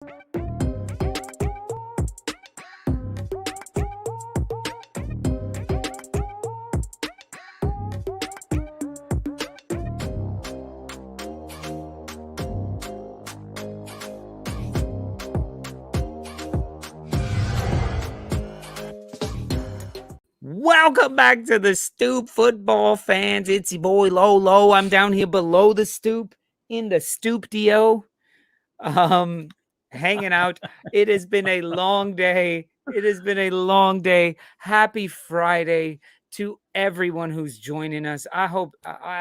Welcome back to the Stoop, football fans. It's your boy Lolo. I'm down here below the stoop in the Stoop-dio, hanging out. It has been a long day. Happy Friday to everyone who's joining us. I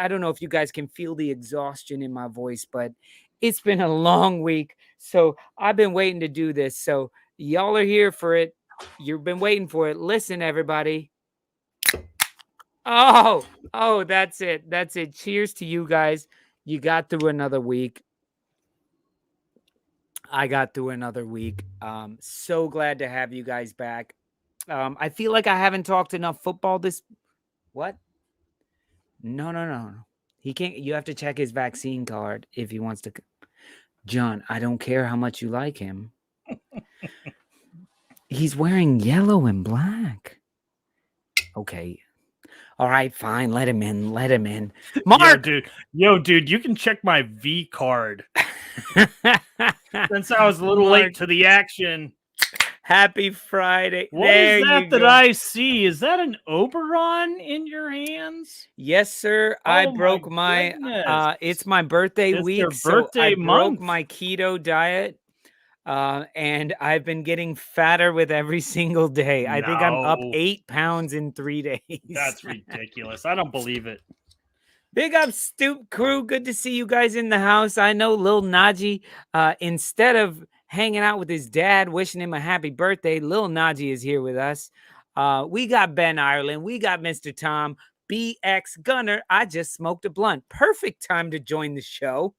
don't know if you guys can feel the exhaustion in my voice, but it's been a long week. So I've been waiting to do this. So y'all are here for it. You've been waiting for it. Listen, everybody. Oh, that's it. That's it. Cheers to you guys. You got through another week. I got through another week. So glad to have you guys back. I feel like I haven't talked enough football this. What? No. He can't. You have to check his vaccine card if he wants to. John, I don't care how much you like him. He's wearing yellow and black. Okay. All right, fine. Let him in. Mark! Yo, dude, you can check my V card. Since I was a little late to the action. Happy Friday. What is that I see? Is that an Oberon in your hands? Yes, sir. I broke my it's my birthday week. I broke my keto diet. And I've been getting fatter with every single day. I think I'm up 8 pounds in 3 days. That's ridiculous. I don't believe it. Big up, Stoop crew. Good to see you guys in the house. I know Lil Najee, instead of hanging out with his dad, wishing him a happy birthday, Lil Najee is here with us. We got Ben Ireland. We got Mr. Tom, BX Gunner. I just smoked a blunt. Perfect time to join the show.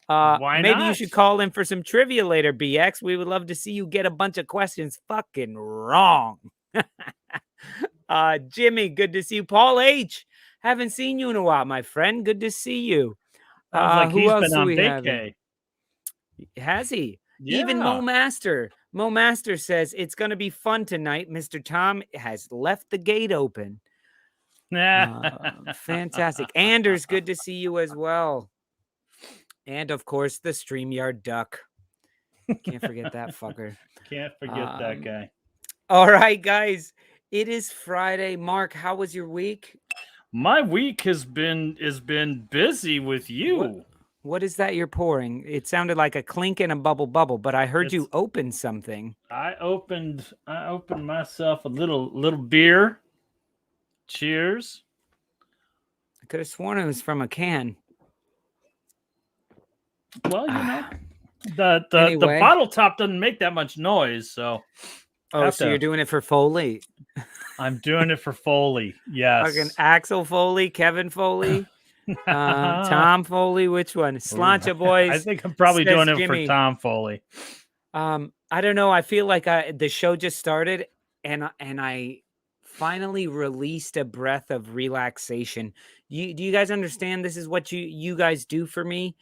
Why maybe not? You should call in for some trivia later, BX. We would love to see you get a bunch of questions fucking wrong. Jimmy, good to see you. Paul H, haven't seen you in a while, my friend. Good to see you. Sounds like who he's else been do on we have? vacay. Has he? Yeah. Even Mo Master. Mo Master says it's going to be fun tonight. Mr. Tom has left the gate open. Fantastic. Anders, good to see you as well. And, of course, the StreamYard duck. Can't forget that fucker. Can't forget that guy. All right, guys. It is Friday. Mark, how was your week? My week has been busy with you. What is that you're pouring? It sounded like a clink and a bubble, but I heard you open something. I opened myself a little beer. Cheers. I could have sworn it was from a can. Well, you know, the bottle top doesn't make that much noise, so. Oh, so you're doing it for Foley? I'm doing it for Foley. Yes. Fucking Axel Foley, Kevin Foley, Tom Foley. Which one? Slancha boys. I think I'm probably doing it for Tom Foley. I don't know. I feel like the show just started, and I finally released a breath of relaxation. Do you guys understand? This is what you guys do for me.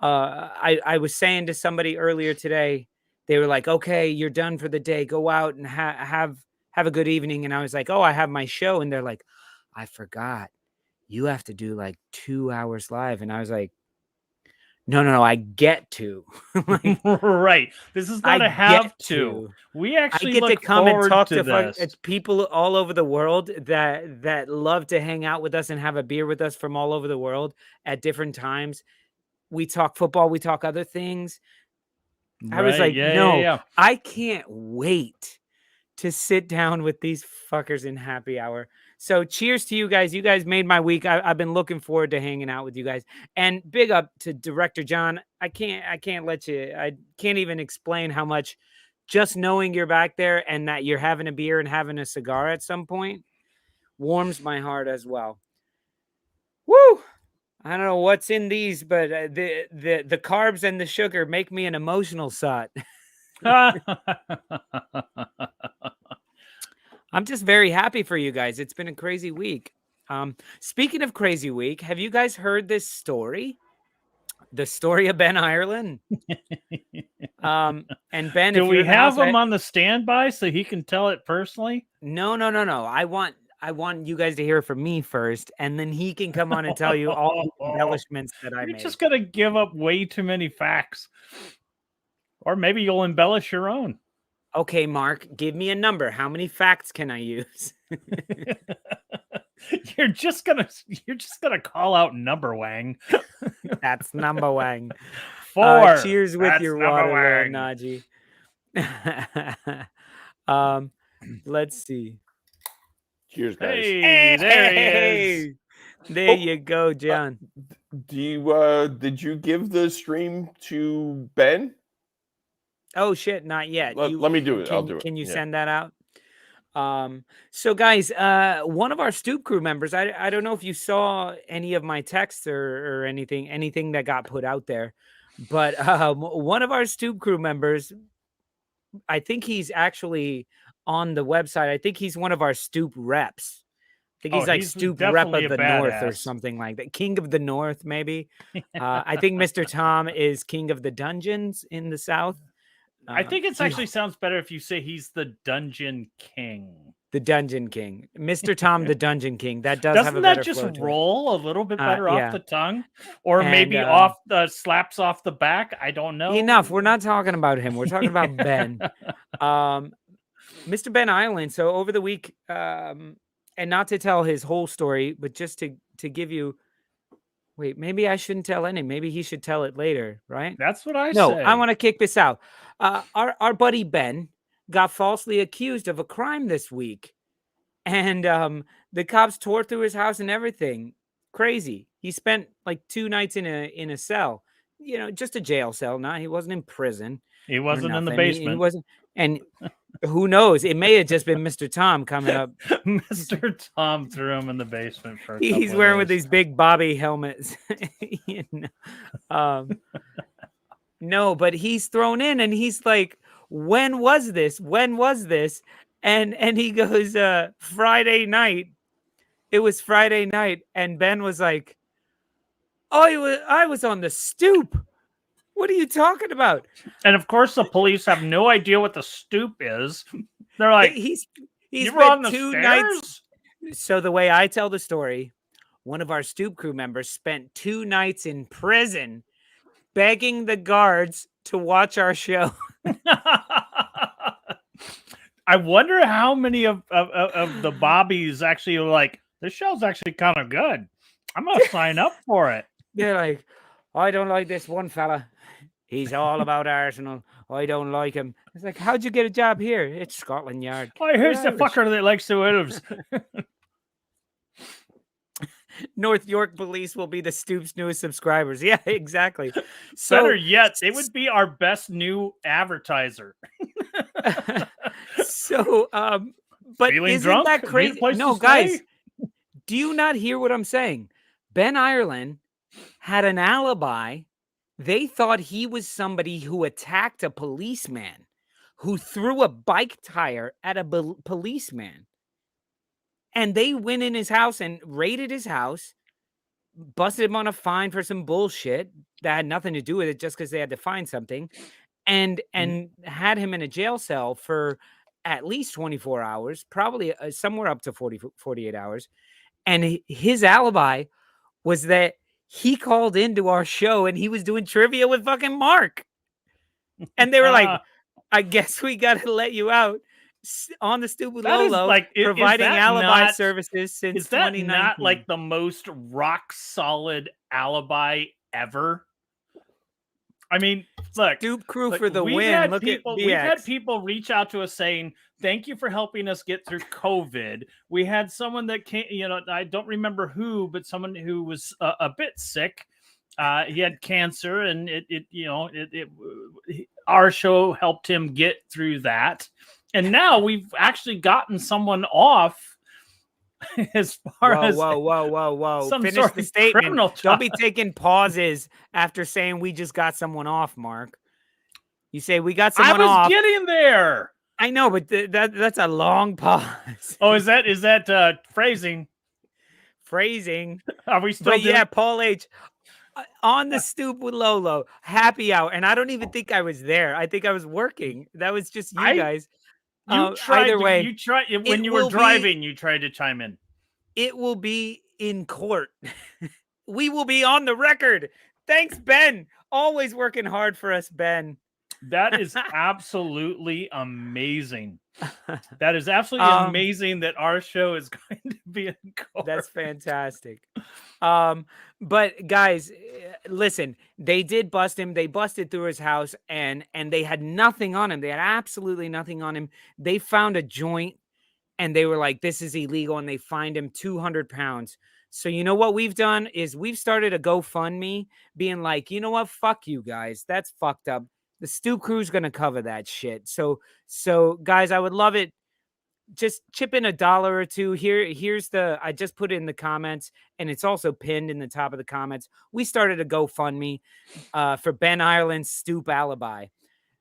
I was saying to somebody earlier today, they were like, okay, you're done for the day. Go out and have a good evening. And I was like, oh, I have my show. And they're like, I forgot. You have to do like 2 hours live. And I was like, no, I get to. Like, right. This is not a have to. We actually get to come and talk to people all over the world that love to hang out with us and have a beer with us from all over the world at different times. We talk football. We talk other things. I was like, no, I can't wait to sit down with these fuckers in happy hour. So cheers to you guys. You guys made my week. I've been looking forward to hanging out with you guys. And big up to Director John. I can't let you. I can't even explain how much just knowing you're back there and that you're having a beer and having a cigar at some point warms my heart as well. Woo! I don't know what's in these, but the carbs and the sugar make me an emotional sot. I'm just very happy for you guys. It's been a crazy week. Speaking of crazy week, have you guys heard this story? The story of Ben Ireland. And Ben, do if we you're have him on the standby so he can tell it personally? No. I want you guys to hear from me first, and then he can come on and tell you all the embellishments that I made. You're just gonna give up way too many facts, or maybe you'll embellish your own. Okay, Mark, give me a number. How many facts can I use? You're just gonna call out number wang. That's number wang. 4. Cheers with That's your water, Najee. Let's see. Cheers, guys. Hey, there he is. There you go, John. Did you give the stream to Ben? Oh shit, not yet. Let me do it. I'll do it. Can you send that out? So guys, one of our Stoop crew members, I don't know if you saw any of my texts or anything that got put out there, but one of our Stoop crew members, I think he's actually on the website. I think he's one of our Stoop reps. I think he's like Stoop rep of the North or something like that. King of the North, maybe. I think Mr. Tom is King of the Dungeons in the South. I think it actually sounds better if you say he's the Dungeon King. The Dungeon King. Mr. Tom, the Dungeon King. That doesn't have a that just roll a little bit better off the tongue? Or maybe off the slaps off the back? I don't know. Enough. We're not talking about him. We're talking about Ben. Mr. Ben Island. So over the week, and not to tell his whole story, but just to give you... Wait, maybe I shouldn't tell any. Maybe he should tell it later, right? That's what I say. No, I want to kick this out. Our buddy Ben got falsely accused of a crime this week. And the cops tore through his house and everything. Crazy. He spent like 2 nights in a cell. You know, just a jail cell. He wasn't in prison. He wasn't in the basement. He wasn't. And who knows? It may have just been Mr. Tom coming up. Mr. Tom threw him in the basement for He's wearing with these big Bobby helmets. You know? No, but he's thrown in and he's like, when was this? And he goes, Friday night. It was Friday night. And Ben was like, oh, I was on the stoop. What are you talking about? And of course, the police have no idea what the stoop is. They're like, he's you were on the 2 nights. So the way I tell the story, one of our Stoop crew members spent 2 nights in prison begging the guards to watch our show. I wonder how many of the Bobbies actually are like, this show's actually kind of good. I'm going to sign up for it. They're like, I don't like this one fella. He's all about Arsenal. I don't like him. It's like, how'd you get a job here? It's Scotland Yard. Oh, here's the fucker that likes the Wolves. North York police will be the Stoop's newest subscribers. Yeah, exactly. So, better yet, they would be our best new advertiser. So, but feeling isn't drunk? that crazy? No, guys, do you not hear what I'm saying? Ben Ireland had an alibi. They thought he was somebody who attacked a policeman, who threw a bike tire at a policeman. And they went in his house and raided his house, busted him on a fine for some bullshit that had nothing to do with it, just because they had to find something, and had him in a jail cell for at least 24 hours, probably somewhere up to 48 hours. And his alibi was that he called into our show and he was doing trivia with fucking Mark. And they were like, I guess we got to let you out on the Stoop with Lolo, providing alibi services since 2019. Is that not like the most rock solid alibi ever? I mean, look, Stoop crew for the win. We've had people reach out to us saying, thank you for helping us get through COVID. We had someone that came, I don't remember who, but someone who was a bit sick. He had cancer, and our show helped him get through that. And now we've actually gotten someone off. As far as whoa. Some Finish sort the of statement. Don't be taking pauses after saying we just got someone off, Mark. You say we got someone off. I was getting there. I know, but that's a long pause. Oh, is that phrasing? Phrasing. Are we still yeah, Paul H. on the stoop with Lolo, happy hour, and I don't even think I was there. I think I was working. That was just you guys. Either way, you tried when you were driving. You tried to chime in. It will be in court. We will be on the record. Thanks, Ben. Always working hard for us, Ben. That is absolutely amazing. That is absolutely amazing that our show is going to be in court. That's fantastic. But guys, listen, they did bust him. They busted through his house and they had nothing on him. They had absolutely nothing on him. They found a joint and they were like, this is illegal. And they fined him 200 pounds. So you know what we've done is we've started a GoFundMe being like, you know what? Fuck you guys. That's fucked up. The Stoop crew's going to cover that shit. So guys, I would love it. Just chip in $1 or $2. Here's I just put it in the comments and it's also pinned in the top of the comments. We started a GoFundMe for Ben Ireland's Stoop alibi.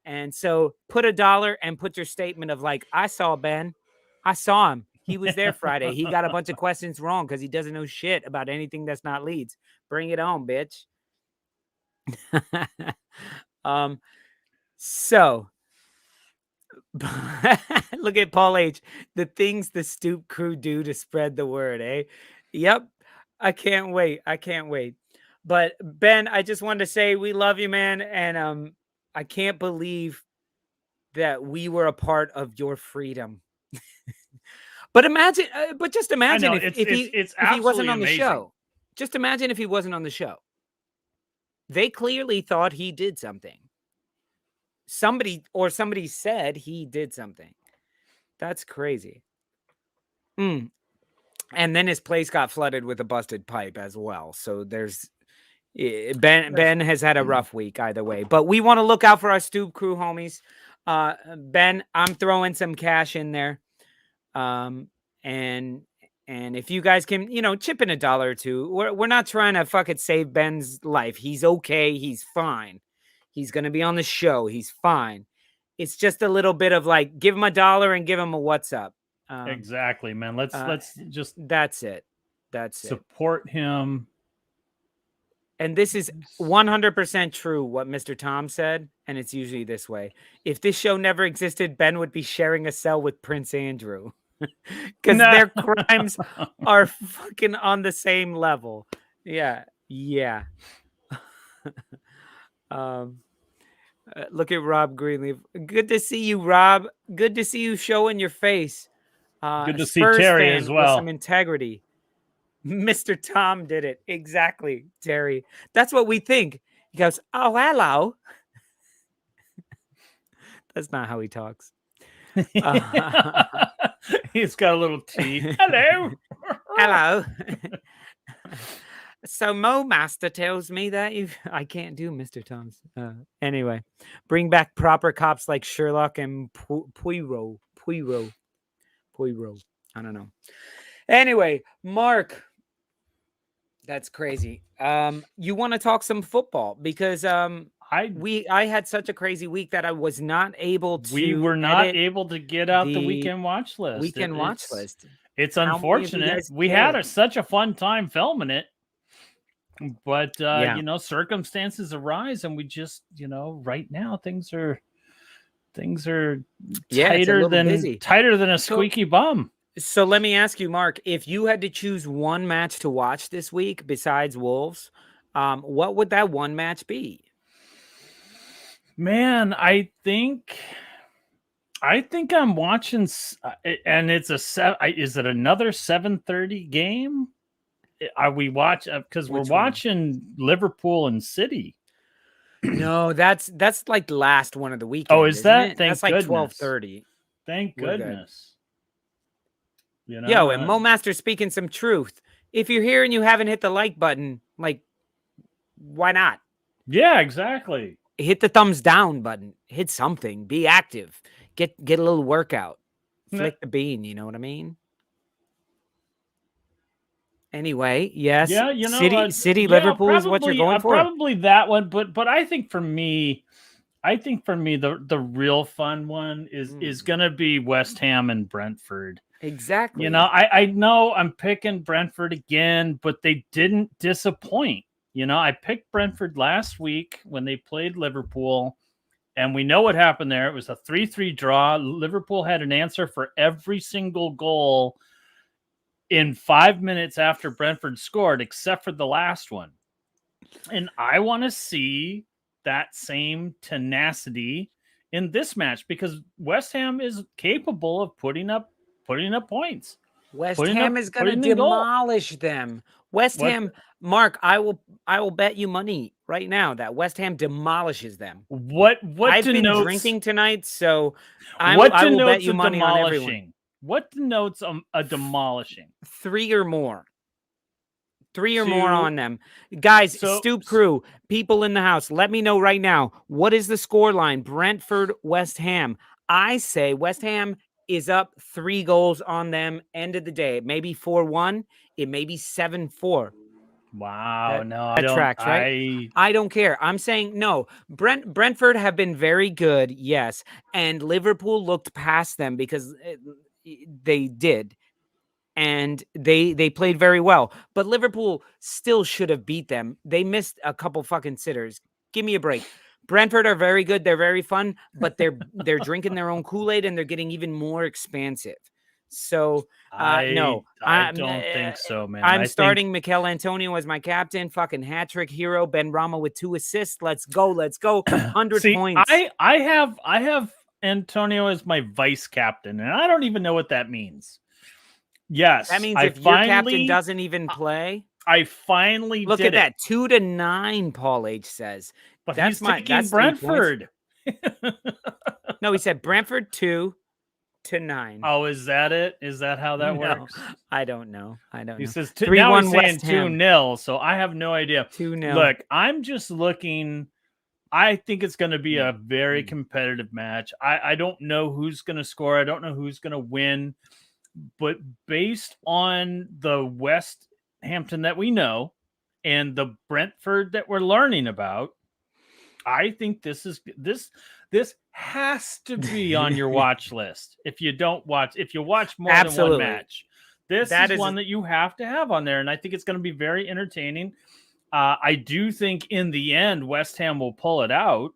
And so put $1 and put your statement of like, I saw Ben. I saw him. He was there Friday. He got a bunch of questions wrong because he doesn't know shit about anything that's not Leeds. Bring it on, bitch. So look at Paul H. The things the Stoop crew do to spread the word, eh? Yep. I can't wait. But Ben, I just wanted to say we love you, man. And I can't believe that we were a part of your freedom. But just imagine if he wasn't on the show. Just imagine if he wasn't on the show. They clearly thought he did something. Somebody said he did something. That's crazy. And then his place got flooded with a busted pipe as well. So there's Ben has had a rough week either way. But we want to look out for our Stoop crew, homies. Ben, I'm throwing some cash in there. And if you guys can, chip in $1 or $2. We're not trying to fucking save Ben's life. He's okay. He's fine. He's going to be on the show. He's fine. It's just a little bit of like, give him $1 and give him a what's up. Exactly, man. Let's just. That's it. Support him. And this is 100% true what Mr. Tom said. And it's usually this way. If this show never existed, Ben would be sharing a cell with Prince Andrew. Because their crimes are fucking on the same level. Yeah. Look at Rob Greenleaf. Good to see you, Rob. Good to see you showing your face. Good to see Terry as well. With some integrity. Mr. Tom did it. Exactly, Terry. That's what we think. He goes, oh, hello. That's not how he talks. He's got a little T. Hello. Hello. So Mo Master tells me that I can't do Mr. Tom's. Anyway, bring back proper cops like Sherlock and Poirot. I don't know. Anyway, Mark, that's crazy. You want to talk some football because I had such a crazy week that I was not able to. We were not able to get out the weekend watch list. It's unfortunate. We had such a fun time filming it. But circumstances arise, and we just, right now things are tighter than a squeaky bum. So let me ask you, Mark, if you had to choose one match to watch this week besides Wolves, what would that one match be? Man, I think I'm watching, and it's is it another 7:30 game? Are we watching? Because we're watching Liverpool and City. No, that's like the last one of the weekend. Oh, is that? That's like 12:30. Thank goodness. And Mo Master speaking some truth. If you're here and you haven't hit the like button, like, why not? Yeah, exactly. Hit the thumbs down button. Hit something. Be active. Get a little workout. Flick the bean. You know what I mean? Anyway, yes. Yeah, City, Liverpool is what you're going for. Probably that one, but I think for me, the real fun one is gonna be West Ham and Brentford. Exactly. I know I'm picking Brentford again, but they didn't disappoint. I picked Brentford last week when they played Liverpool, and we know what happened there. It was a 3-3 draw. Liverpool had an answer for every single goal in 5 minutes after Brentford scored, except for the last one. And I want to see that same tenacity in this match because West Ham is capable of putting up points. West Ham is going to demolish them. West Ham, Mark, I will bet you money right now that West Ham demolishes them. I've been drinking tonight, so I will bet you money on everyone. What denotes a demolishing? 3 or more. 3 or more on them. Guys, Stoop crew, people in the house, let me know right now. What is the score line? Brentford, West Ham. I say West Ham is up 3 goals on them. End of the day. It may be 4-1. It may be 7-4. Wow. That tracks, right? I don't care. I'm saying no. Brentford have been very good, yes. And Liverpool looked past them because they did. And they played very well. But Liverpool still should have beat them. They missed a couple fucking sitters. Give me a break. Brentford are very good. They're very fun, but they're drinking their own Kool-Aid and they're getting even more expansive. So no, I don't think so, man. I'm starting Mikel Antonio as my captain. Fucking hat trick hero. Ben Rama with 2 assists. Let's go. 100 points. I have Antonio as my vice captain, and I don't even know what that means. Yes, that means if your captain doesn't even play, I finally look at that 2-9. Paul H says, but that's Brentford. No, he said Brentford 2-9. Oh, is that it? Is that how that works? I don't know. He says 3-1 West Ham. 2-0. So I have no idea. 2-0. Look, I'm just looking. I think it's going to be a very competitive match. I don't know who's going to score. I don't know who's going to win. But based on the West Hampton that we know and the Brentford that we're learning about, I think this has to be on your watch list. If you watch more than one match, this is one that you have to have on there. And I think it's going to be very entertaining. I do think in the end, West Ham will pull it out.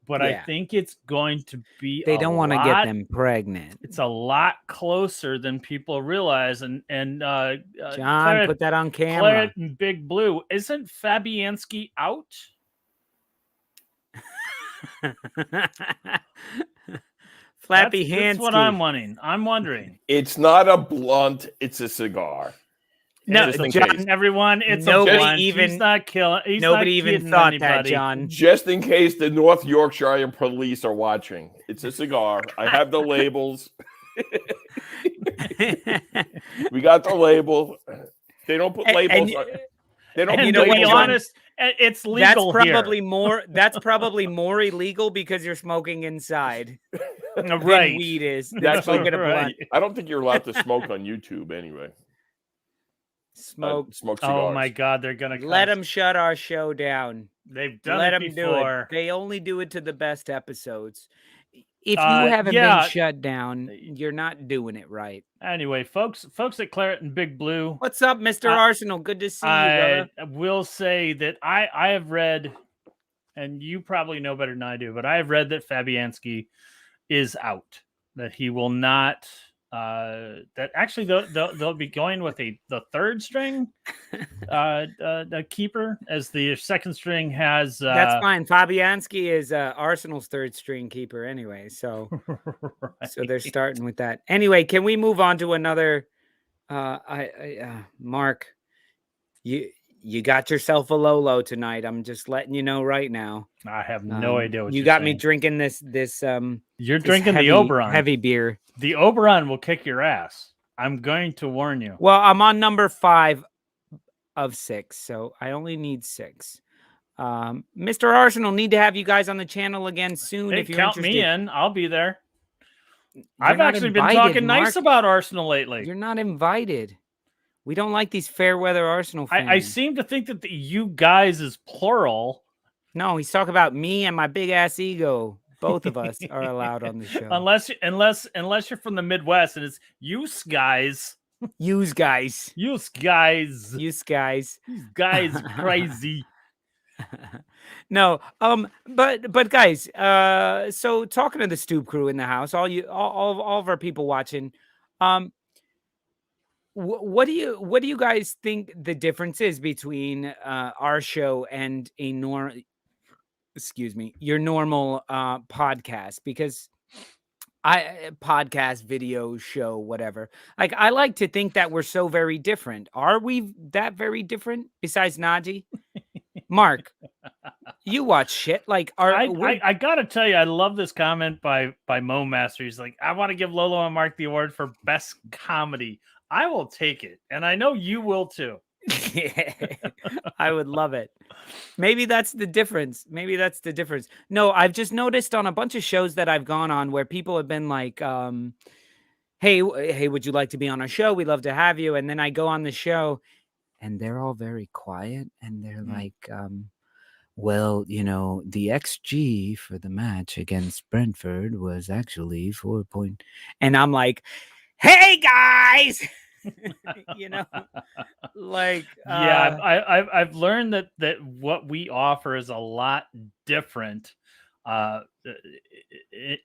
But I think it's going to be. They don't want to get them pregnant. It's a lot closer than people realize. And John, Claret, put that on camera. Claret and Big Blue. Isn't Fabianski out? Flappy hands. That's what I'm wondering. It's not a blunt. It's a cigar. No, John, everyone, it's nobody even. He's not killing. Nobody even thought that, John. Just in case the North Yorkshire police are watching, it's a cigar. I have the labels. We got the label. They don't put labels. They don't. And to be honest, it's legal. That's probably more illegal because you're smoking inside. Right, weed is. That's smoking a blunt. I don't think you're allowed to smoke on YouTube anyway. Smoke cigars. Oh my God, they're gonna let them shut our show down. They've done it before. They only do it to the best episodes. If you haven't been shut down, you're not doing it right. Anyway, folks at Claret and Big Blue. What's up, Mr. Arsenal? Good to see you, brother. I will say that I have read, and you probably know better than I do, but I have read that Fabianski is out. That he will not. That actually they'll be going with the third string keeper as the second string has. That's fine. Fabianski is Arsenal's third string keeper anyway, so right. So they're starting with that. Anyway, can we move on to another? Mark, you got yourself a Lolo tonight. I'm just letting you know right now. I have no idea what you got me drinking this. You're drinking the Oberon heavy beer. The Oberon will kick your ass. I'm going to warn you. Well, I'm on number 5 of 6, so I only need 6. Mr. Arsenal, need to have you guys on the channel again soon. Hey, if you're count interested. me in, I'll be there. I've actually been talking nice about Arsenal lately. You're not invited. We don't like these fair weather Arsenal fans. I seem to think that you guys is plural. No, he's talking about me and my big ass ego. Both of us are allowed on the show. Unless you're from the Midwest and it's use guys. Use guys. Use guys. Use guys. Guys crazy. No, but guys, so talking to the Stoop crew in the house, all of our people watching, what do you guys think the difference is between our show and a your normal podcast? Because podcast, video, show, whatever. Like, I like to think that we're so very different. Are we that very different? Besides Najee, Mark, you watch shit. Like, I gotta tell you, I love this comment by Mo Master. He's like, I want to give Lolo and Mark the award for best comedy. I will take it, and I know you will too. I would love it. Maybe that's the difference. No, I've just noticed on a bunch of shows that I've gone on where people have been like, hey, would you like to be on our show? We'd love to have you. And then I go on the show and they're all very quiet and they're like, well, the XG for the match against Brentford was actually 4 point. And I'm like, hey guys, like, I've learned that what we offer is a lot different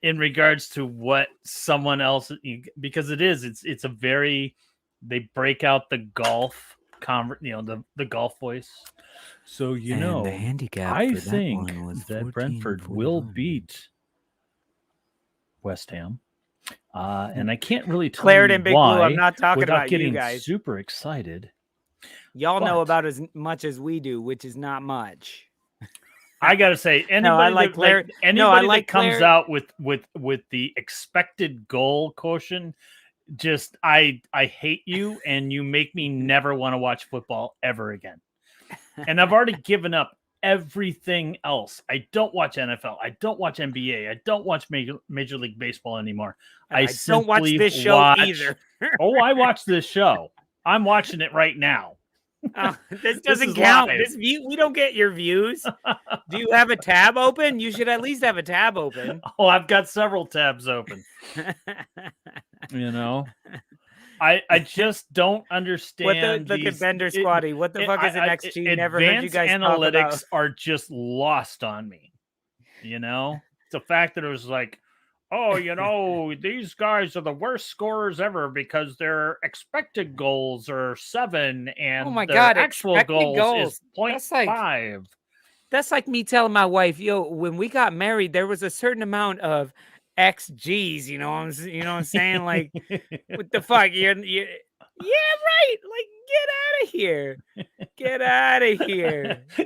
in regards to what someone else, because it's a very, they break out the golf the golf voice. So the handicap I for think that one was that Brentford will beat West Ham. And I can't really tell Claret you and Big why Blue. I'm not talking without about getting you guys. super excited. Y'all know about as much as we do, which is not much. I gotta say, anybody that comes out with the expected goal quotient, just I hate you, and you make me never want to watch football ever again. And I've already given up everything else. I don't watch NFL. I don't watch NBA. I don't watch Major League Baseball anymore. I don't watch this show either. I watch this show. I'm watching it right now. This doesn't count. We don't get your views. Do you have a tab open? You should at least have a tab open. Oh, I've got several tabs open. I just don't understand. Look at Bender Squatty. What the fuck is an XG? Never heard you guys talk about. Analytics are just lost on me. It's a fact that it was like, these guys are the worst scorers ever because their expected goals are 7 and their actual goals is 0.5. That's like me telling my wife, when we got married, there was a certain amount of XGs, you know what I'm saying? Like, what the fuck? Yeah, right. Like, get out of here.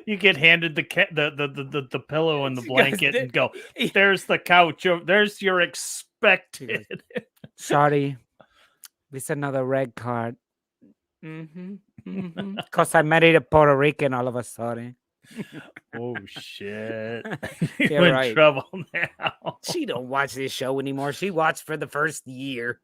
You get handed the pillow and the blanket and go, there's the couch. There's your expected. Sorry, it's another red card. Because I married a Puerto Rican all of a sudden. Oh shit. You're in trouble now. She don't watch this show anymore. She watched for the first year.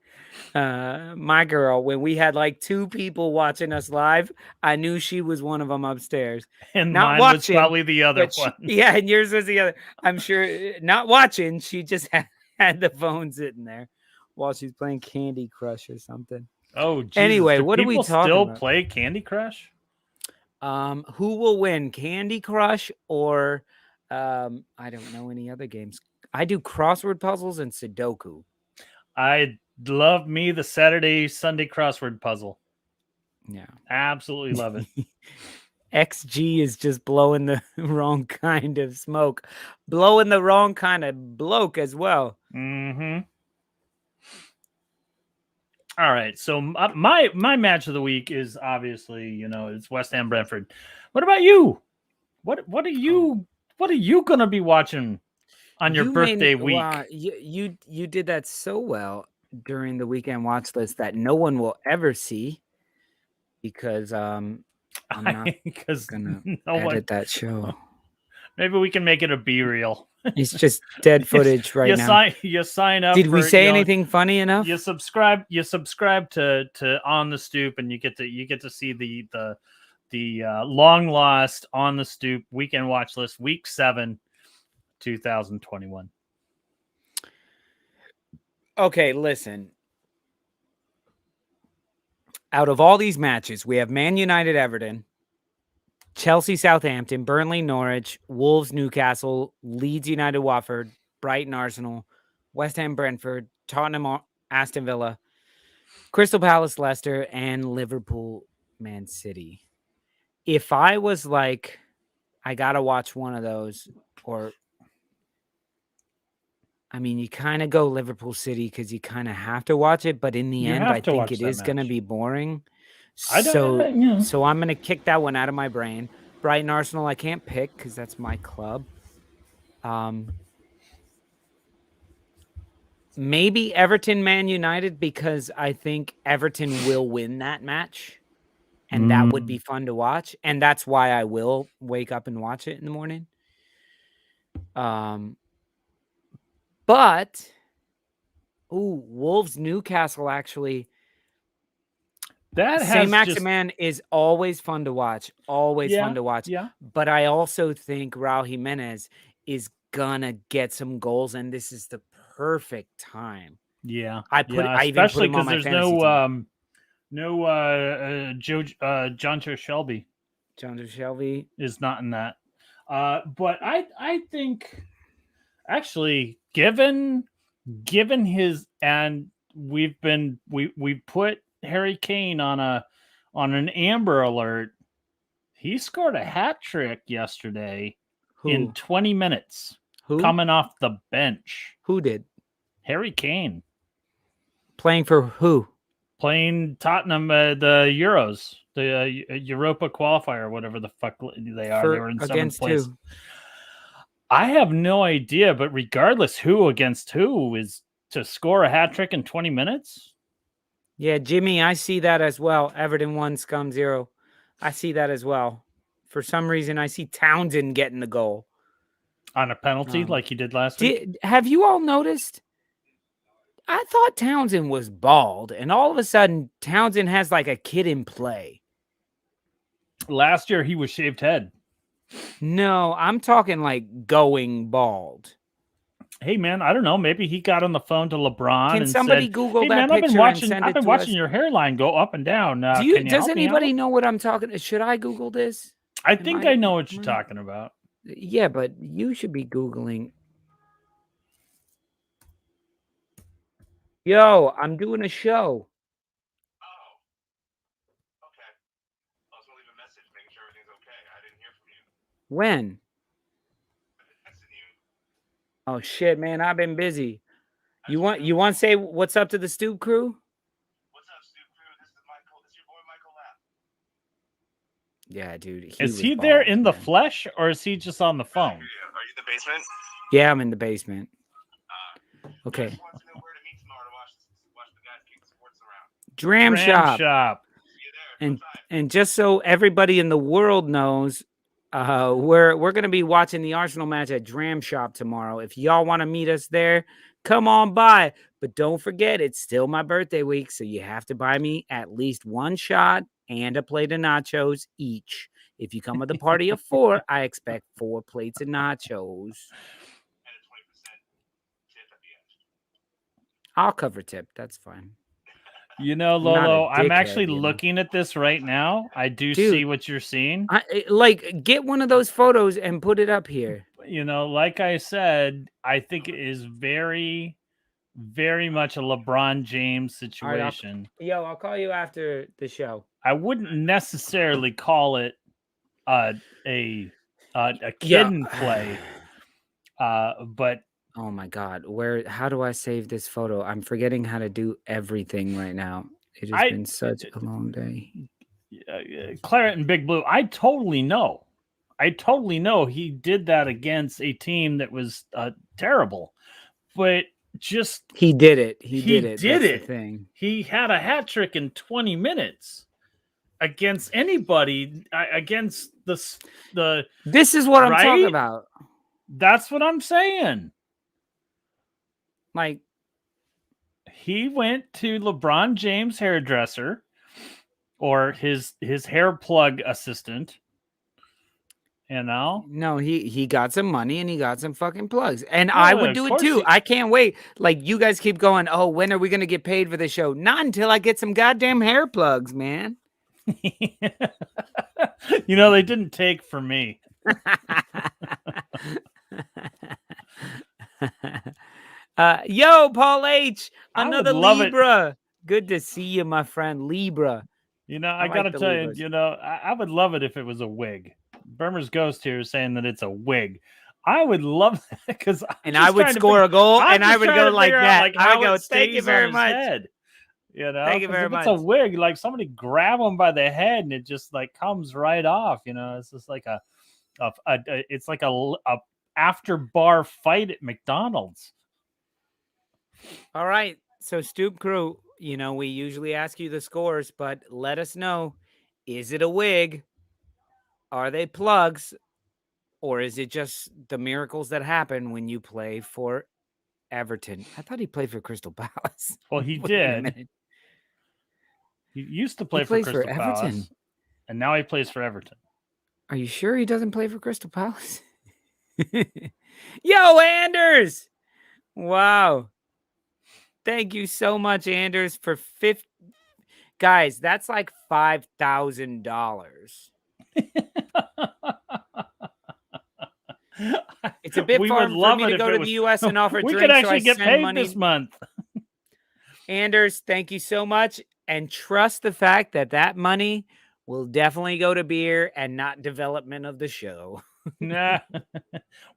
My girl, when we had like 2 people watching us live, I knew she was one of them upstairs. And not mine was probably the other one. And yours was the other. I'm sure not watching. She just had the phone sitting there while she's playing Candy Crush or something. Oh, Jesus. Anyway, what are we talking about? Still play Candy Crush? Who will win, Candy Crush or I don't know any other games. I do crossword puzzles and Sudoku. I love me the Sunday crossword puzzle. Yeah, absolutely love it. XG is just blowing the wrong kind of smoke, blowing the wrong kind of bloke as well. All right, so my match of the week is obviously, it's West Ham Brentford. What about you? What are you gonna be watching on your birthday week? Wow, you did that so well during the weekend watch list that no one will ever see because I'm not gonna edit that show. Maybe we can make it a B-reel. It's just dead footage now. You sign up. Did we say anything funny enough? You subscribe to On the Stoop, and you get to see the long lost On the Stoop weekend watch list, week 7, 2021. Okay, listen. Out of all these matches, we have Man United Everton, Chelsea, Southampton, Burnley, Norwich, Wolves, Newcastle, Leeds United, Watford, Brighton, Arsenal, West Ham, Brentford, Tottenham, Aston Villa, Crystal Palace, Leicester, and Liverpool, Man City. If I was like, I gotta watch one of those, or I mean, you kind of go Liverpool City because you kind of have to watch it, but in the end, I think it is going to be boring. So I'm going to kick that one out of my brain. Brighton, Arsenal, I can't pick because that's my club. Maybe Everton, Man United, because I think Everton will win that match, and that would be fun to watch, and that's why I will wake up and watch it in the morning. But Wolves, Newcastle, actually. That St. Maximan is always fun to watch. Always fun to watch. Yeah. But I also think Raul Jimenez is gonna get some goals, and this is the perfect time. Yeah. I even put him on my fantasy team. Jonjo Shelby. Jonjo Shelby is not in that. But I think actually given his, and we put Harry Kane on an Amber Alert. He scored a hat trick yesterday in 20 minutes. Coming off the bench. Who did? Harry Kane. Playing for who? Playing Tottenham, the Euros, the Europa qualifier, whatever the fuck they are. They were in seventh place. Who? I have no idea, but regardless who against who is to score a hat trick in 20 minutes. Yeah, Jimmy, I see that as well. Everton 1, Scum 0. I see that as well. For some reason, I see Townsend getting the goal. On a penalty like he did last week? Have you all noticed? I thought Townsend was bald, and all of a sudden, Townsend has like a kid in play. Last year, he was shaved head. No, I'm talking like going bald. Hey man, I don't know. Maybe he got on the phone to LeBron. Can somebody said, Google hey, that man, picture and send it to us? I've been watching your hairline go up and down. Does anybody know what I'm talking? Should I Google this? I think I know what you're talking about. Yeah, but you should be Googling. Yo, I'm doing a show. Oh, okay. I was gonna leave a message making sure everything's okay. I didn't hear from you. When? Oh shit, man! I've been busy. You want to say what's up to the Stoop crew? What's up, Stoop crew? This is Michael. This is your boy Michael Lapp. Yeah, dude. Is he there in the flesh, or is he just on the phone? Are you in the basement? Yeah, I'm in the basement. Okay. Dram Shop. And just so everybody in the world knows, we're going to be watching the Arsenal match at Dram Shop tomorrow. If y'all want to meet us there, come on by. But don't forget, it's still my birthday week, so you have to buy me at least one shot and a plate of nachos each. If you come with a party of 4, I expect 4 plates of nachos. And a 20% tip at the end. I'll cover tip. That's fine. You know, Lolo, I'm actually looking at this right now. I do see what you're seeing. Get one of those photos and put it up here. You know, like I said, I think it is very, very much a LeBron James situation. Right, I'll call you after the show. I wouldn't necessarily call it a kid in play, but. Oh my God. How do I save this photo? I'm forgetting how to do everything right now. It has been such a long day. Claret and Big Blue, I totally know he did that against a team that was terrible, but just he did it. He did it. That's the thing. He had a hat trick in 20 minutes against anybody, against the. This is what I'm talking about. That's what I'm saying. Like, he went to LeBron James' hairdresser or his hair plug assistant. You know? No, he got some money and he got some fucking plugs. And I would do it too. I can't wait. Like, you guys keep going, oh, when are we going to get paid for the show? Not until I get some goddamn hair plugs, man. They didn't take for me. Yo, Paul H, another love Libra. Good to see you, my friend. Libra. I gotta tell you, I would love it if it was a wig. Burmer's Ghost here is saying that it's a wig. I would love that because I would score a goal and I would go like that. I would go, thank you very much. Head. Thank you very much. If it's a wig, like somebody grab him by the head and it just like comes right off. It's just like it's like a after bar fight at McDonald's. All right, so Stoop Crew, we usually ask you the scores, but let us know: is it a wig? Are they plugs? Or is it just the miracles that happen when you play for Everton? I thought he played for Crystal Palace. Well, he did. He used to play for Crystal Palace, and now he plays for Everton. Are you sure he doesn't play for Crystal Palace? Yo, Anders! Wow. Thank you so much, Anders, for 50. Guys, that's like $5,000. It's a bit far for me to go to the U.S. and offer drinks. We could actually get paid this month. Anders, thank you so much. And trust the fact that money will definitely go to beer and not development of the show. Nah.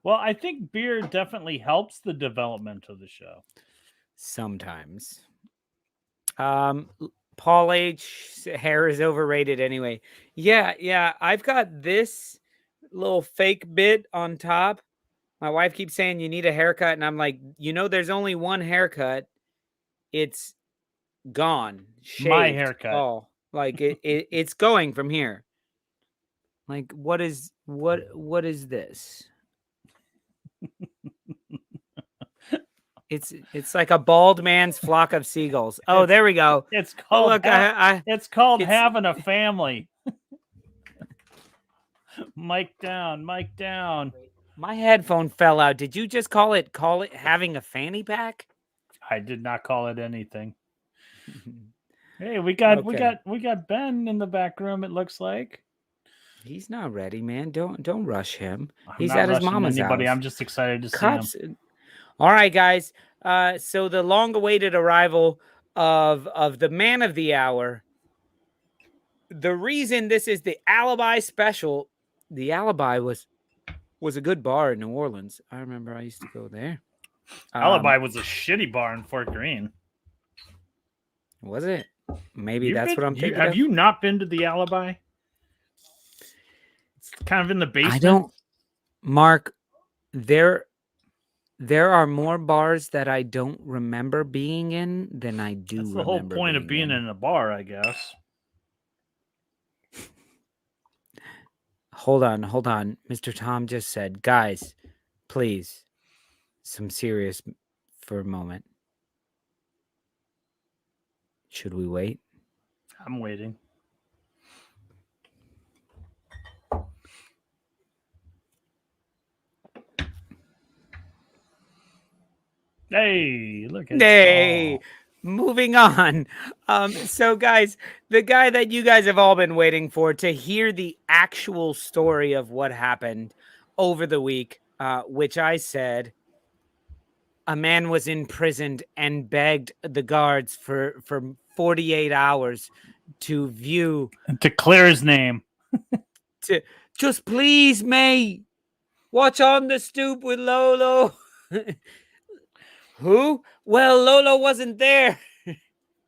Well, I think beer definitely helps the development of the show. Sometimes. Paul H, hair is overrated anyway. Yeah. I've got this little fake bit on top. My wife keeps saying you need a haircut, and I'm like, there's only one haircut. It's gone. Shaved. My haircut. Oh, like it's going from here. Like, what is this? It's like a bald man's flock of seagulls. Oh, there we go. It's called it's called having a family. Mic down. My headphone fell out. Did you just call it having a fanny pack? I did not call it anything. Hey, we got Ben in the back room, it looks like. He's not ready, man. Don't rush him. He's at his mama's house. I'm just excited to see him. All right, guys. So the long-awaited arrival of the man of the hour. The reason this is the Alibi special, the Alibi was a good bar in New Orleans. I remember I used to go there. Alibi was a shitty bar in Fort Greene. Was it? Maybe that's what I'm thinking. Have you not been to the Alibi? It's kind of in the basement. I don't. Mark, there are more bars that I don't remember being in than I do. That's the whole point of being in a bar, I guess. Hold on. Mr. Tom just said, guys, please, some serious for a moment. Should we wait? I'm waiting. Hey, look at Hey, moving on. So guys, the guy that you guys have all been waiting for to hear the actual story of what happened over the week, which I said a man was imprisoned and begged the guards for 48 hours to clear his name. To just please, mate, watch on the stoop with Lolo. Who? Well, Lolo wasn't there.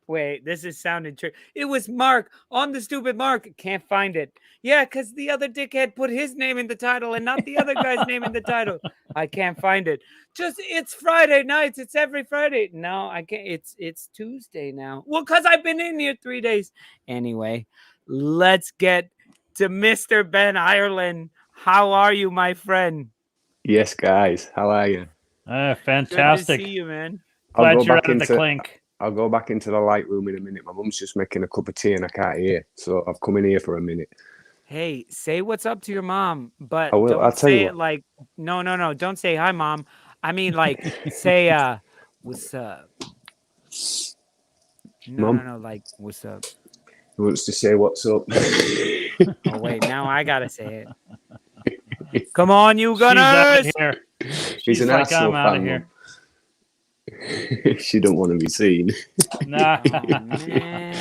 Wait, this is sounding true. It was Mark on the stupid Mark. Can't find it. Yeah, because the other dickhead put his name in the title and not the other guy's name in the title. I can't find it. It's Friday nights. It's every Friday. No, I can't. It's Tuesday now. Well, because I've been in here 3 days. Anyway, let's get to Mr. Ben Ireland. How are you, my friend? Yes, guys. How are you? Fantastic. Good to see you, man. Glad you're out of the clink. I'll go back into the light room in a minute. My mum's just making a cup of tea and I can't hear. So I've come in here for a minute. Hey, say what's up to your mom, but I will. I'll tell you it like, no. Don't say hi, mom. I mean, like, say, what's up? No, Mom? no, like, what's up? He wants to say what's up. Oh wait, now I gotta say it. Come on, you She's out Gunners! of here. He's She's an like, Arsenal I'm out of fan, here. Mum. She don't want to be seen. Nah. Oh man.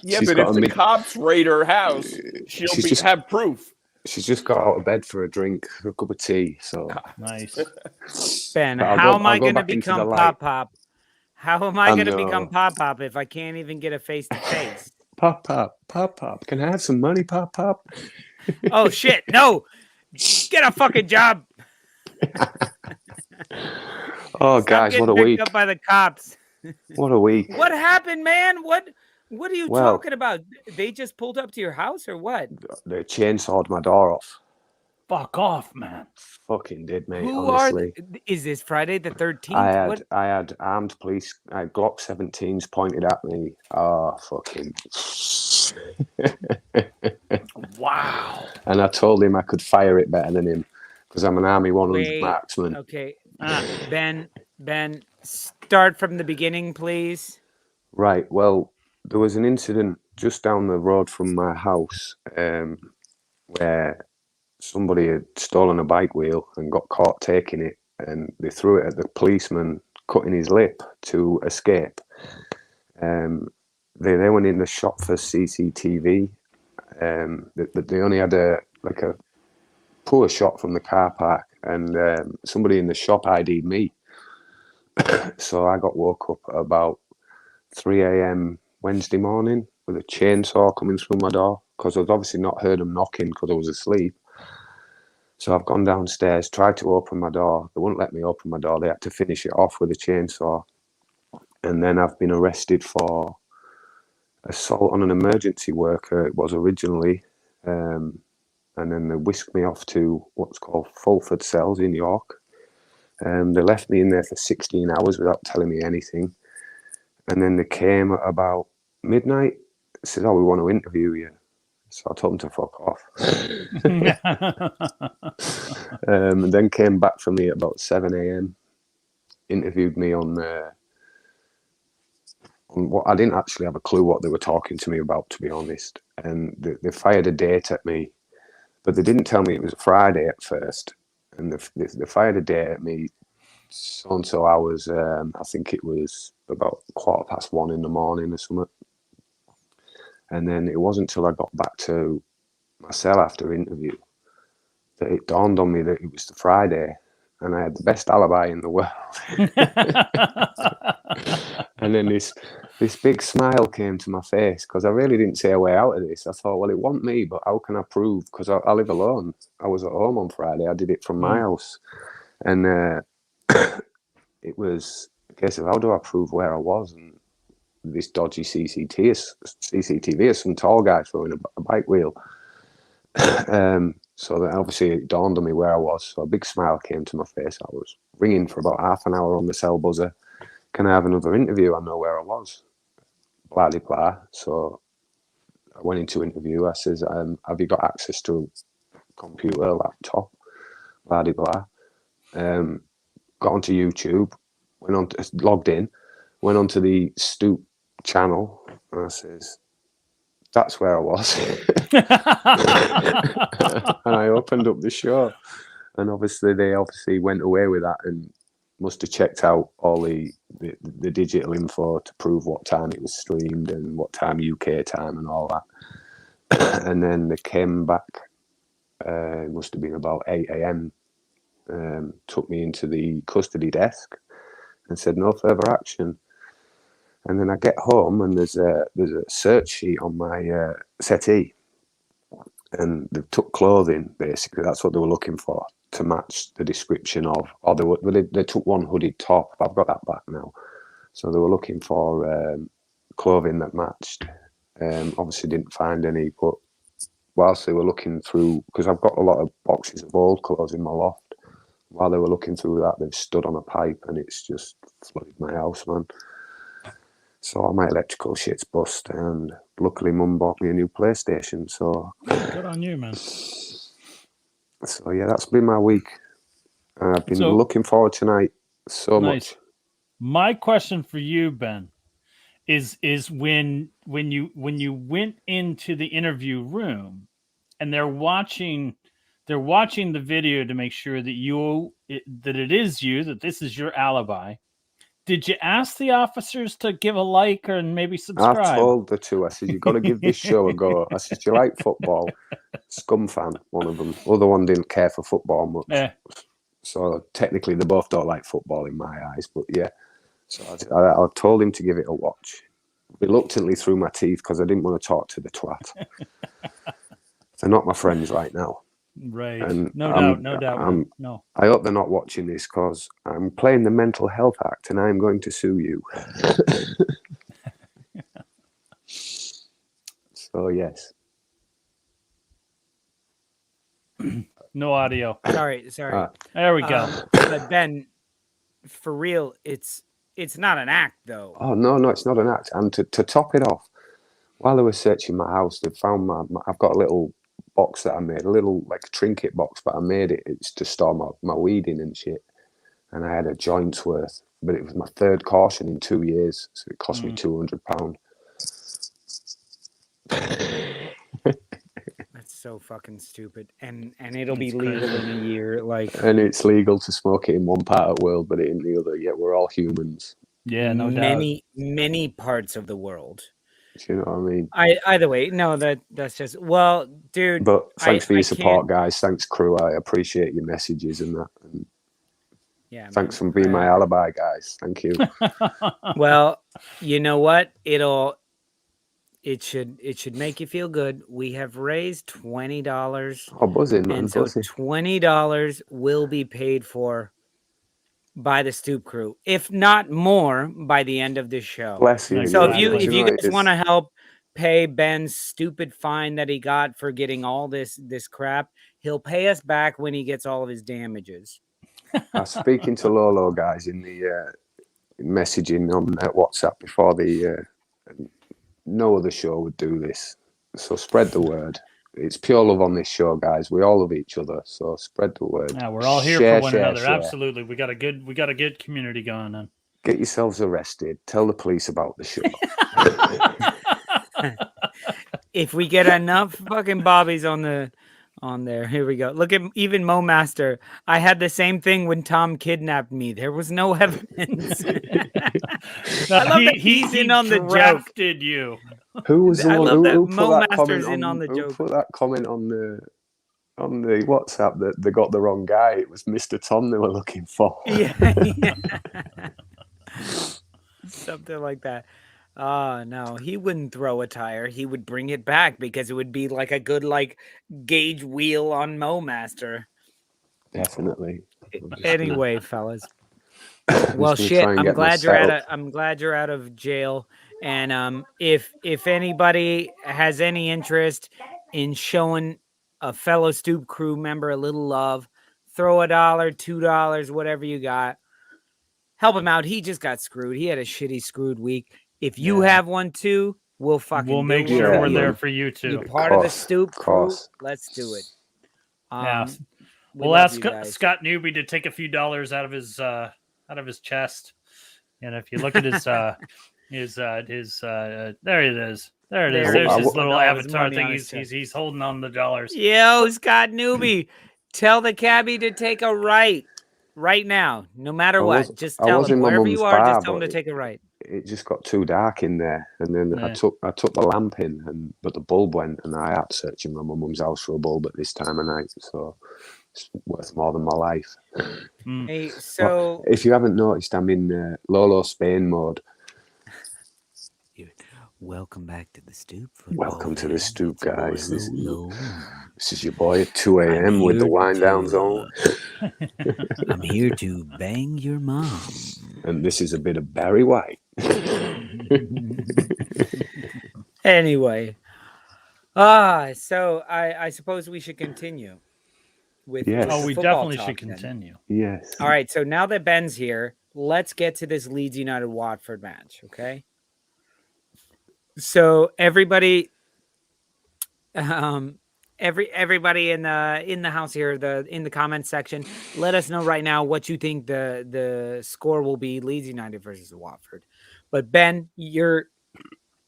Yeah, She's but got if a the mid- cops raid her house, she'll She's be just- have proof. She's just got out of bed for a drink, for a cup of tea. So Nice. Ben, But I'll how go- am I I'll go going to back into the become light. Pop? How am I I going to know. become Pop if I can't even get a face to face? Pop. Can I have some money, Pop? Oh shit! No, get a fucking job. Oh, Stop guys, getting what a picked week! up by the cops. What a week! What happened, man? What are you Well- talking about? They just pulled up to your house or what? They chainsawed my door off. Fuck off, man. Fucking did, mate. Who honestly. is this Friday the 13th? I had armed police. I had Glock 17s pointed at me. Oh, fucking. Wow. And I told him I could fire it better than him because I'm an Army 100 Wait, marksman. Okay, Ben, start from the beginning, please. Right. Well, there was an incident just down the road from my house where somebody had stolen a bike wheel and got caught taking it, and they threw it at the policeman, cutting his lip to escape. They went in the shop for CCTV. They only had a poor shot from the car park, and somebody in the shop ID'd me. So I got woke up at about 3 a.m. Wednesday morning with a chainsaw coming through my door because I'd obviously not heard them knocking because I was asleep. So I've gone downstairs, tried to open my door. They wouldn't let me open my door. They had to finish it off with a chainsaw. And then I've been arrested for assault on an emergency worker, it was originally. And then they whisked me off to what's called Fulford cells in York. They left me in there for 16 hours without telling me anything. And then they came at about midnight, said, "Oh, we want to interview you." So I told them to fuck off. And then came back for me at about 7 a.m. Interviewed me on what I didn't actually have a clue what they were talking to me about, to be honest. And they fired a date at me, but they didn't tell me it was a Friday at first. And they fired a date at me so-and-so hours. I think it was about 1:15 in the morning or something. And then it wasn't until I got back to my cell after interview that it dawned on me that it was the Friday, and I had the best alibi in the world. And then this big smile came to my face because I really didn't see a way out of this. I thought, well, it wasn't me, but how can I prove? Because I live alone. I was at home on Friday. I did it from my house. And it was a case of how do I prove where I was? And this dodgy CCTV is some tall guy throwing a bike wheel. So that obviously it dawned on me where I was. So a big smile came to my face. I was ringing for about half an hour on the cell buzzer. Can I have another interview? I know where I was. Blah, blah, blah. So I went into interview. I says, have you got access to a computer, laptop? Blah, blah, blah. Got onto YouTube, logged in, went onto the Stoop channel, and I says, that's where I was. And I opened up the show, and they obviously went away with that and must have checked out all the digital info to prove what time it was streamed and what time UK time and all that. And then they came back, it must have been about 8 a.m, took me into the custody desk and said no further action. And then I get home and there's a search sheet on my settee, and they took clothing, basically. That's what they were looking for, to match the description of, or they took one hooded top. I've got that back now. So they were looking for clothing that matched. Obviously didn't find any, but whilst they were looking through, because I've got a lot of boxes of old clothes in my loft, while they were looking through that, they've stood on a pipe and it's just flooded my house, man. So all my electrical shit's bust, and luckily Mum bought me a new PlayStation. So good on you, man. So yeah, that's been my week. I've been looking forward tonight so much. My question for you, Ben, is when you went into the interview room and they're watching the video to make sure that it is you, that this is your alibi. Did you ask the officers to give a like or maybe subscribe? I told the two, I said, you've got to give this show a go. I said, do you like football? Scum fan, one of them. Other one didn't care for football much. Yeah. So technically they both don't like football in my eyes, but yeah. So I told him to give it a watch. Reluctantly through my teeth because I didn't want to talk to the twat. They're not my friends right now. Right. And No doubt. No. I hope they're not watching this because I'm playing the Mental Health Act and I'm going to sue you. So, yes. No audio. Sorry. There we go. But Ben, for real, it's not an act, though. Oh, no, it's not an act. And to top it off, while they were searching my house, they found I've got a little box that I made, a little like trinket box, but I made it. It's to store my weed in and shit. And I had a joint's worth, but it was my third caution in 2 years, so it cost me £200. That's so fucking stupid, and it'll be legal in a year, like. And it's legal to smoke it in one part of the world, but in the other. Yet we're all humans. Yeah, no doubt. Many parts of the world. Do you know what I mean? Either way, no, that's just dude. But thanks for your support, guys. Thanks, crew. I appreciate your messages and that. And yeah, thanks for being my alibi, guys. Thank you. Well, you know what? It should make you feel good. We have raised $20. Oh, buzzing, man. And so buzzing. $20 will be paid for by the Stoop crew, if not more, by the end of this show. Bless you. So if you guys want to help pay Ben's stupid fine that he got for getting all this crap, he'll pay us back when he gets all of his damages. I was speaking to Lolo, guys, in the messaging on WhatsApp before no other show would do this. So spread the word. It's pure love on this show, guys. We all love each other, so spread the word. Yeah, we're all here for one another. Share. Absolutely, we got a good community going on. Get yourselves arrested. Tell the police about the show. If we get enough fucking bobbies on there, here we go. Look at even Mo Master. I had the same thing when Tom kidnapped me. There was no evidence. I love that he's in on the joke. Did you? Who was the one who put Mo that Master's comment in on the joke? Put that comment on the WhatsApp that they got the wrong guy? It was Mr. Tom they were looking for. Yeah. Something like that. No, he wouldn't throw a tire. He would bring it back because it would be like a good gauge wheel on Mo Master. Definitely. Anyway, fellas. Well, shit. I'm glad you're out of jail. And if anybody has any interest in showing a fellow Stoop crew member a little love, throw $1, $2, whatever you got. Help him out. He just got screwed. He had a shitty screwed week. If you have one too, we'll make sure we're there for you too. You're part of the Stoop crew. Let's do it. Yeah. We'll ask Scott Newby to take a few dollars out of his chest. And if you look at his there it is. There it is. There's his little avatar thing. He's holding on the dollars. Yo, Scott Newby, tell the cabbie to take a right now, no matter what. Just tell him wherever you are. Just tell him to take a right. It just got too dark in there, and then I took the lamp in, but the bulb went, and I had searching my mum's house for a bulb at this time of night, so it's worth more than my life. Hey, so if you haven't noticed, I'm in Lolo Spain mode. Welcome back to the Stoop. Welcome to the Stoop, guys. This is your boy at 2 a.m. with the wind down zone. I'm here to bang your mom. And this is a bit of Barry White. Anyway. So I suppose we should continue with we definitely should continue. Yes. All right, so now that Ben's here, let's get to this Leeds United Watford match, okay? So everybody everybody in the house here, in the comments section, let us know right now what you think the score will be, Leeds United versus Watford. But Ben, you're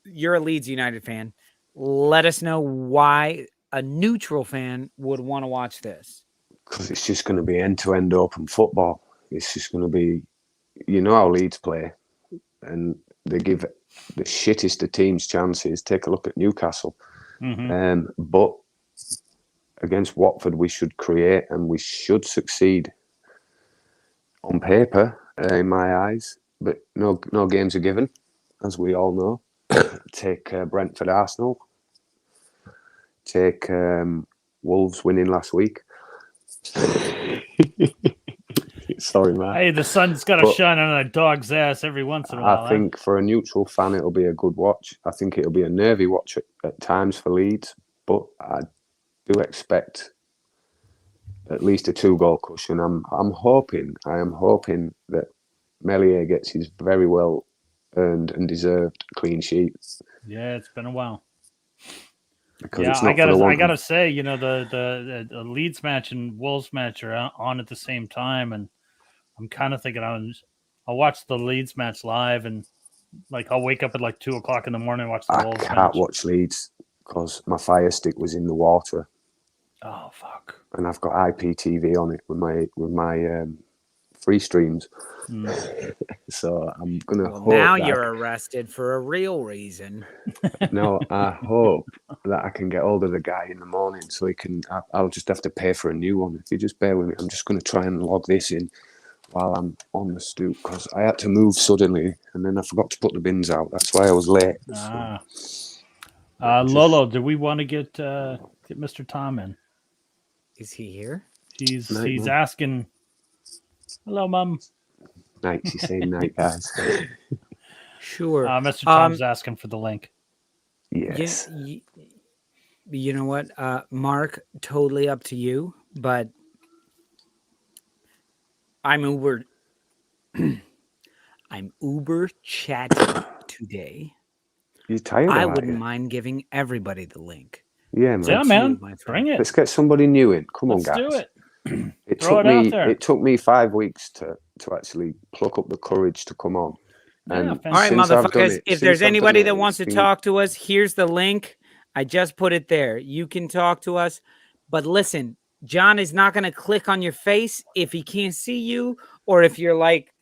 you're a Leeds United fan. Let us know why a neutral fan would want to watch this. Because it's just going to be end-to-end open football. It's just going to be, you know how Leeds play, and they give the shittest of teams chances. Take a look at Newcastle. But against Watford, we should create and we should succeed on paper, in my eyes. But no games are given, as we all know. Take Brentford, Arsenal. Take Wolves winning last week. Sorry, man. Hey, the sun's got to shine on a dog's ass every once in a while. I think for a neutral fan, it'll be a good watch. I think it'll be a nervy watch at times for Leeds, but I do expect at least a 2-goal cushion. I am hoping that Melier gets his very well earned and deserved clean sheet. Yeah, it's been a while. Because yeah, I gotta say, you know, the Leeds match and Wolves match are on at the same time, and I'm kind of thinking I'll watch the Leeds match live, and like I'll wake up at like 2:00 in the morning and watch the Wolves match. I can't watch Leeds because my Fire Stick was in the water. Oh fuck! And I've got IPTV on it with my free streams. So I'm gonna hope now you're arrested for a real reason. No, I hope that I can get hold of the guy in the morning so he can. I'll just have to pay for a new one. If you just bear with me, I'm just going to try and log this in while I'm on the stoop because I had to move suddenly and then I forgot to put the bins out. That's why I was late. Lolo, do we want to get Mr. Tom in? Is he here? He's asking. Hello, Mum. Night, she's saying night, guys. Sure. Mr. Tom's asking for the link. Yes. You know what, Mark? Totally up to you, but I'm Uber chatting today. You tired? I wouldn't mind giving everybody the link. Yeah, man. Yeah, man. Bring it. Let's get somebody new in. Come on, guys. Let's do it. It took me 5 weeks to actually pluck up the courage to come on. And all right, motherfuckers. If there's anybody that wants to talk to us, here's the link. I just put it there. You can talk to us. But listen, John is not going to click on your face if he can't see you or if you're like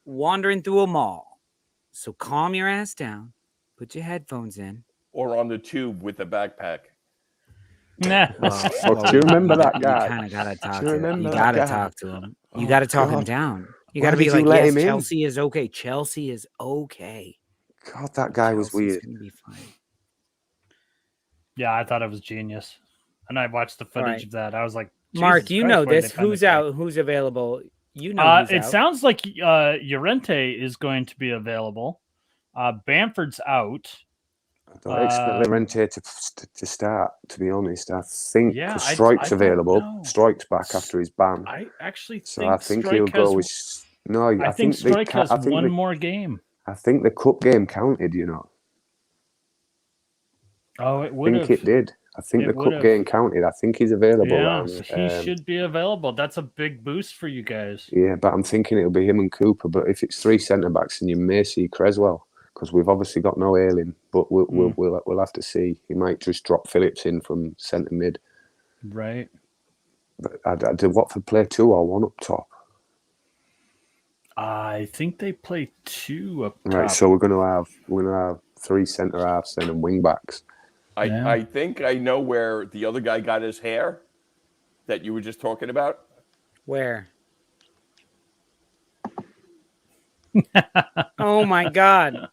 wandering through a mall. So calm your ass down. Put your headphones in. Or on the tube with the backpack. Nah. Do you remember that guy? You kind of gotta talk to him. You gotta talk to him. You gotta talk him down. You gotta be like, yes, Chelsea is okay. Chelsea is okay. God, that guy was weird. Gonna be fine. Yeah, I thought it was genius. And I watched the footage of that. I was like, Mark, you know this. Who's out? Who's available? You know who's it sounds like Llorente is going to be available. Bamford's out. I don't expect Llorente to start, to be honest. I think Strike's available. Strike's back after his ban. I actually think he'll go with... No, I think Strike has one more game. I think the cup game counted, you know. Oh, it would have. I think it did. I think the cup game counted. I think he's available. Yeah, he should be available. That's a big boost for you guys. Yeah, but I'm thinking it'll be him and Cooper. But if it's 3 centre-backs, then you may see Creswell. Because we've obviously got no Ayling, but we'll have to see. He might just drop Phillips in from centre mid. Right. But did Watford play 2 or 1 up top? I think they play 2 up top. Right, so we're gonna have 3 centre halves then and wing backs. I think I know where the other guy got his hair that you were just talking about. Where? Oh my God.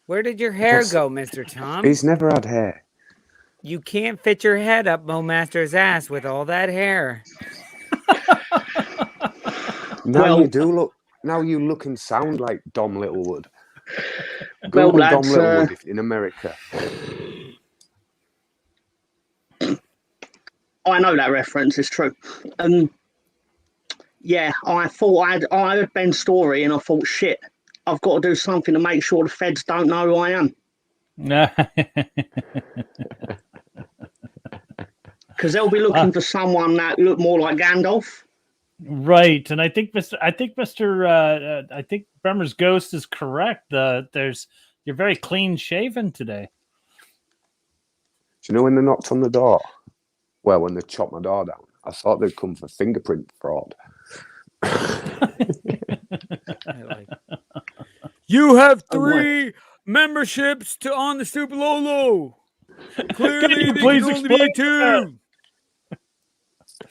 Where did your hair go, Mr. Tom? He's never had hair. You can't fit your head up Mo Master's ass with all that hair. Now you look and sound like Dom Littlewood. Google Dom Littlewood in America. I know that reference is true. Yeah, I thought I heard Ben's story and I thought, shit, I've got to do something to make sure the feds don't know who I am. Because they'll be looking for someone that look more like Gandalf. Right, and I think Bremer's Ghost is correct. There's You're very clean shaven today. Do you know when they knocked on the door? Well, when they chopped my door down, I thought they'd come for fingerprint fraud. You have 3 memberships to on the Stoop Lolo. Clearly, there please can only be 2.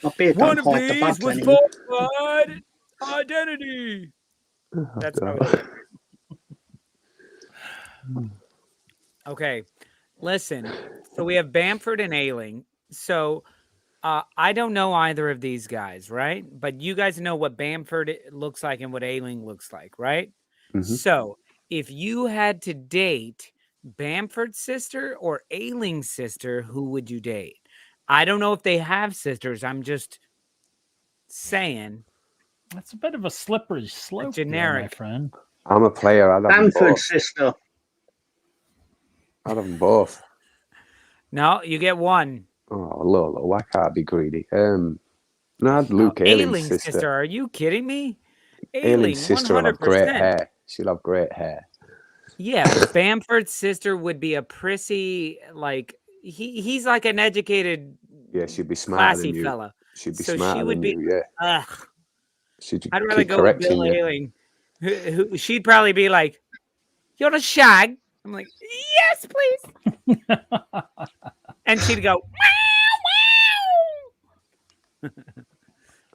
My beard One don't of hide the these buds was anymore. falsified identity. That's how it is. Okay, listen. So we have Bamford and Ailing. So I don't know either of these guys, right? But you guys know what Bamford looks like and what Ailing looks like, right? Mm-hmm. So if you had to date Bamford's sister or Ailing's sister, who would you date? I don't know if they have sisters. I'm just saying. That's a bit of a slippery slope, generic. there, my friend. I'm a player. I'd have them both. Bamford's sister. I'd have them both. No, you get one. Oh, Lolo, why can't I be greedy? No, I'd Luke Ailing's sister. Are you kidding me? Ailing's sister will have great 100%. hair. She'll have great hair. Yeah, but Bamford's sister would be a prissy, like he's like an educated, she'd be smarter classy than you. fella. She'd be So smarter she would than be. you, yeah. Ugh. She'd I'd rather keep go with correcting Bill you. Ailing. Who she'd probably be like, "You're a shag." I'm like, "Yes, please." And she'd go, "Meow,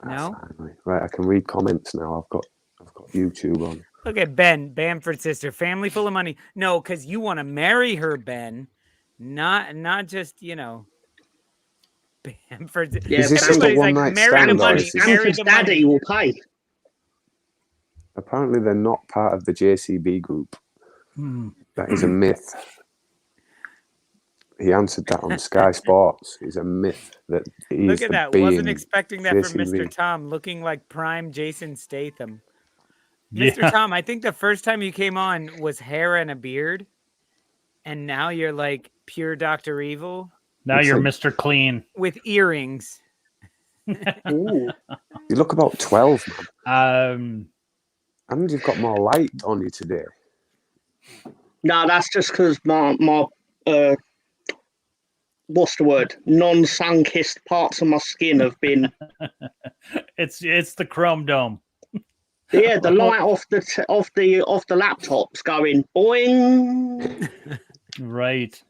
meow." No. Right, I can read comments now. I've got YouTube on. Look at Ben, Bamford's sister, family full of money. No, because you want to marry her, Ben. Not just, Bamford's. Yeah, Is this just a one-night stand, or is this... Bamford's daddy will pay. Apparently, they're not part of the JCB group. That is a myth. He answered that on Sky Sports. It's a myth that he's Look at that. being Wasn't expecting that from JCB. Mr. Tom, looking like prime Jason Statham. Mr. Tom, I think the first time you came on was hair and a beard, and now you're like pure Dr. Evil. Now you're Mr. Clean. With earrings. Ooh. You look about 12, man. And you've got more light on you today. No, that's just because my what's the word? Non-sun-kissed parts of my skin have been. it's the chrome dome. Yeah, the light off the laptop's going boing. Right.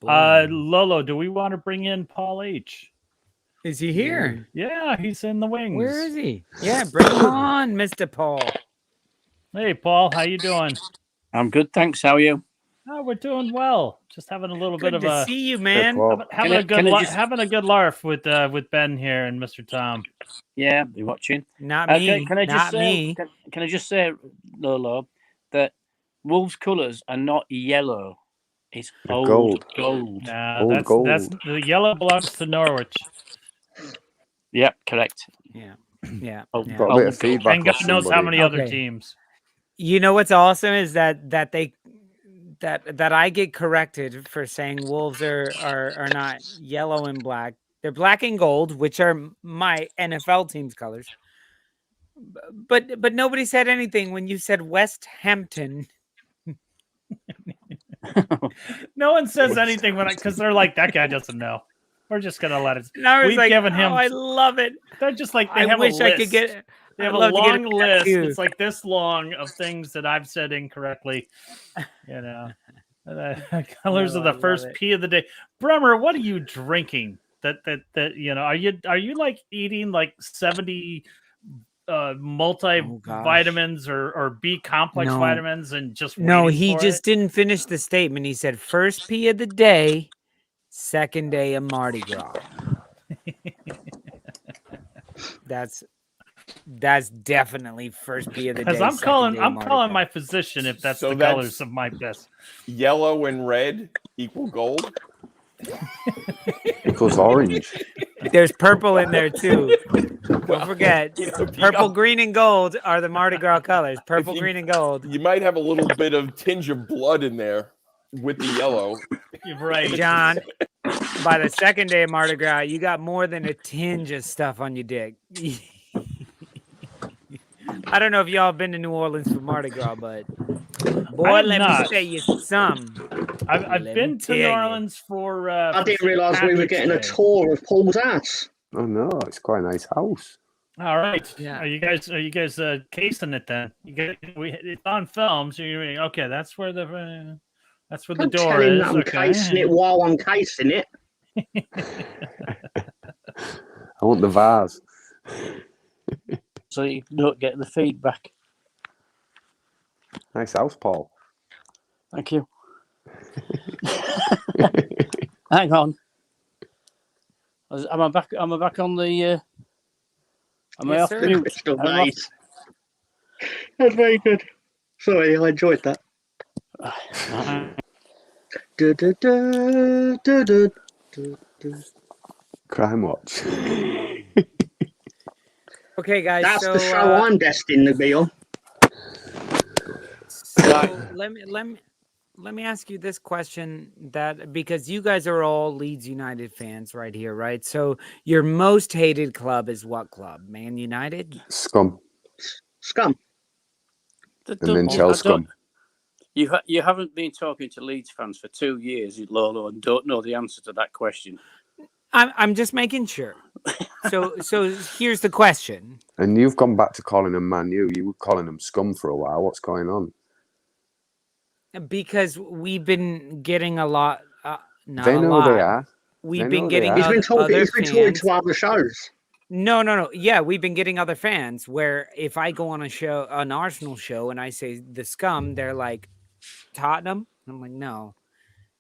Lolo, do we want to bring in Paul H? Is he here? Yeah, he's in the wings. Where is he? Yeah, bring him on, Mr. Paul. Hey, Paul, how you doing? I'm good, thanks. How are you? Oh, we're doing well. Just having a little bit of to a see you, man. Having a good larf with Ben here and Mr. Tom. Yeah, you're watching. Not me. Can I just not say? Me. Can I just say, Lolo, that Wolves' colours are not yellow. It's old gold. That's the yellow belongs to Norwich. Yep, correct. Yeah. Got a bit of feedback. And God knows how many other teams. You know what's awesome is that I get corrected for saying Wolves are not yellow and black. They're black and gold, which are my NFL team's colors. But nobody said anything when you said West Hampton. No one says anything because they're like, that guy doesn't know. We're just gonna let it. And I was like, given him. I love it. They're just like I wish I could get. They have a long list. It's like this long of things that I've said incorrectly. The colors of the first P of the day. Bremer, what are you drinking? That are you like eating like 70 multivitamins or B complex vitamins and just he just didn't finish the statement. He said first P of the day, second day of Mardi Gras. That's definitely first P of the day. Because I'm calling my physician if that's the colors of my piss. Yellow and red equal gold. Equals orange. There's purple in there too. Don't forget, purple, green, and gold are the Mardi Gras colors. Purple, green, and gold. You might have a little bit of tinge of blood in there with the yellow. You're right, John. By the second day of Mardi Gras, you got more than a tinge of stuff on your dick. I don't know if y'all been to New Orleans for Mardi Gras, but Boy, have let not. me say you some. I've Let been me to tell New you. Orleans for. I for didn't St. realise we were Patrick's getting a Day. tour of Paul's house. Oh no, it's quite a nice house. All right. Yeah. Are you guys casing it then? It's on film, so you're okay. That's where the Don't door tell him is. that I'm Okay. casing it while I'm casing it. I want the vase. So you don't get the feedback. Nice house, Paul. Thank you. Hang on. Am I back? Am I back on the? Am I Yes, off sir. mute? Crystal Am I off- Maze. That's very good. Sorry, I enjoyed that. Du, du, du, du, du, du, du. Crime Watch. Okay, guys. That's so, the show I'm destined to be on. So let me ask you this question, that because you guys are all Leeds United fans right here, right? So your most hated club is what club? Man United? Scum. Scum. And then Chelsea Scum. You haven't been talking to Leeds fans for 2 years, Lolo, and don't know the answer to that question. I'm just making sure. So here's the question. And you've gone back to calling them Man U. You were calling them Scum for a while. What's going on? Because we've been getting a lot. Not They a know lot. they are. We've They been know getting they are. He's been other talking fans. to other shows. No. Yeah, we've been getting other fans where if I go on an Arsenal show, and I say the Scum, they're like, Tottenham. I'm like, no,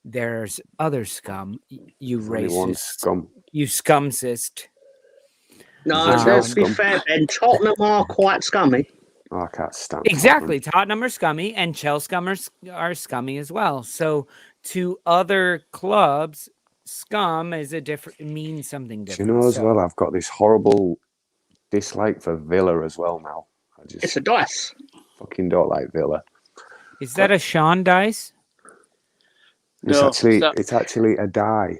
there's other Scum. You There's only one racist. Scum. You scumcist. No, There's a let's be Scum. fair, Ben. Tottenham are quite scummy. Oh, I can't stand Exactly. Tottenham. Tottenham are scummy, and Chelsea are scummy as well. So to other clubs, scum is means something Do you different. know as well, I've got this horrible dislike for Villa as well now. I just It's a dice. fucking don't like Villa. Is that a Sean dice? It's No, actually a die.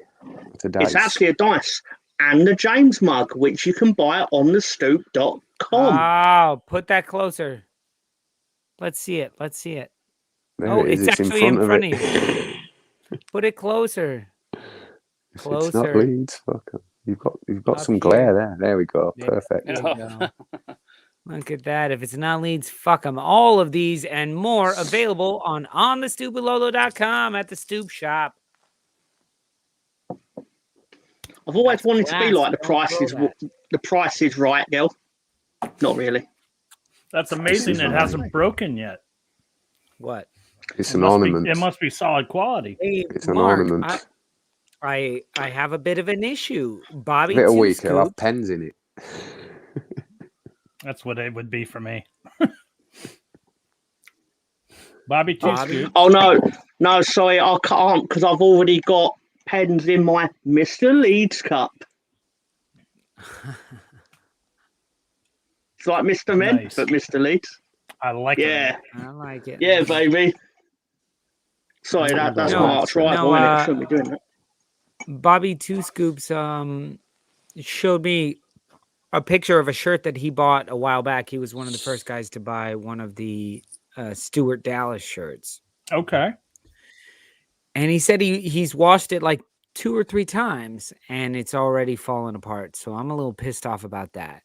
It's a dice. It's actually a dice. And the James mug, which you can buy on the stoop.com. Oh, put that closer. Let's see it. There it is. It's actually in front of it. you. Put it closer. It's not Closer. Leeds. Fuck 'em. You've got Up some here. glare there. There we go. There Perfect. you go. Look at that. If it's not Leeds, fuck them. All of these and more available on thestupidlolo.com at the Stoop shop. I've always That's wanted to be glass. like Don't the price is right, girl. Not really. That's amazing. It hasn't broken yet. What? It's an ornament. It must be solid quality. Hey, It's an Mark, ornament. I have a bit of an issue. Bobby Give it a Two week. It'll have Scoop. pens in it. That's what it would be for me. Bobby Two Scoop. Oh no, sorry, I can't because I've already got pens in my Mr. Leeds cup. It's like Mr. Men, Nice. but Mr. Leeds. I like Yeah, it. I like it. yeah, baby. Sorry, that's No, my arch rival, innit? I shouldn't be doing that. Bobby Two Scoops showed me a picture of a shirt that he bought a while back. He was one of the first guys to buy one of the Stuart Dallas shirts. Okay. And he said he's washed it like 2 or 3 times and it's already fallen apart. So I'm a little pissed off about that.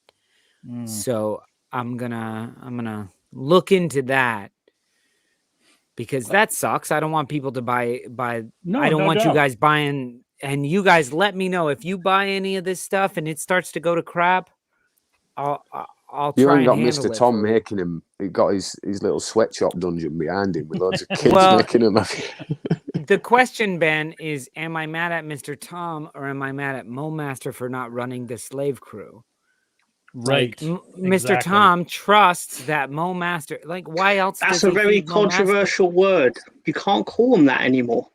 So I'm gonna look into that because that sucks. I don't want people to buy. No, I don't no want you doubt. guys buying. And you guys let me know if you buy any of this stuff and it starts to go to crap. I'll You try ain't and got handle Mr. it Tom for you. making him. He got his little sweatshop dungeon behind him with loads of kids Well, making him. The question, Ben, is: am I mad at Mr. Tom or am I mad at Mo Master for not running the slave crew? Right. Mr. Exactly. Tom trusts that Mo Master. Like, why else? That's does a he very feed Mo Master? controversial word. You can't call them that anymore.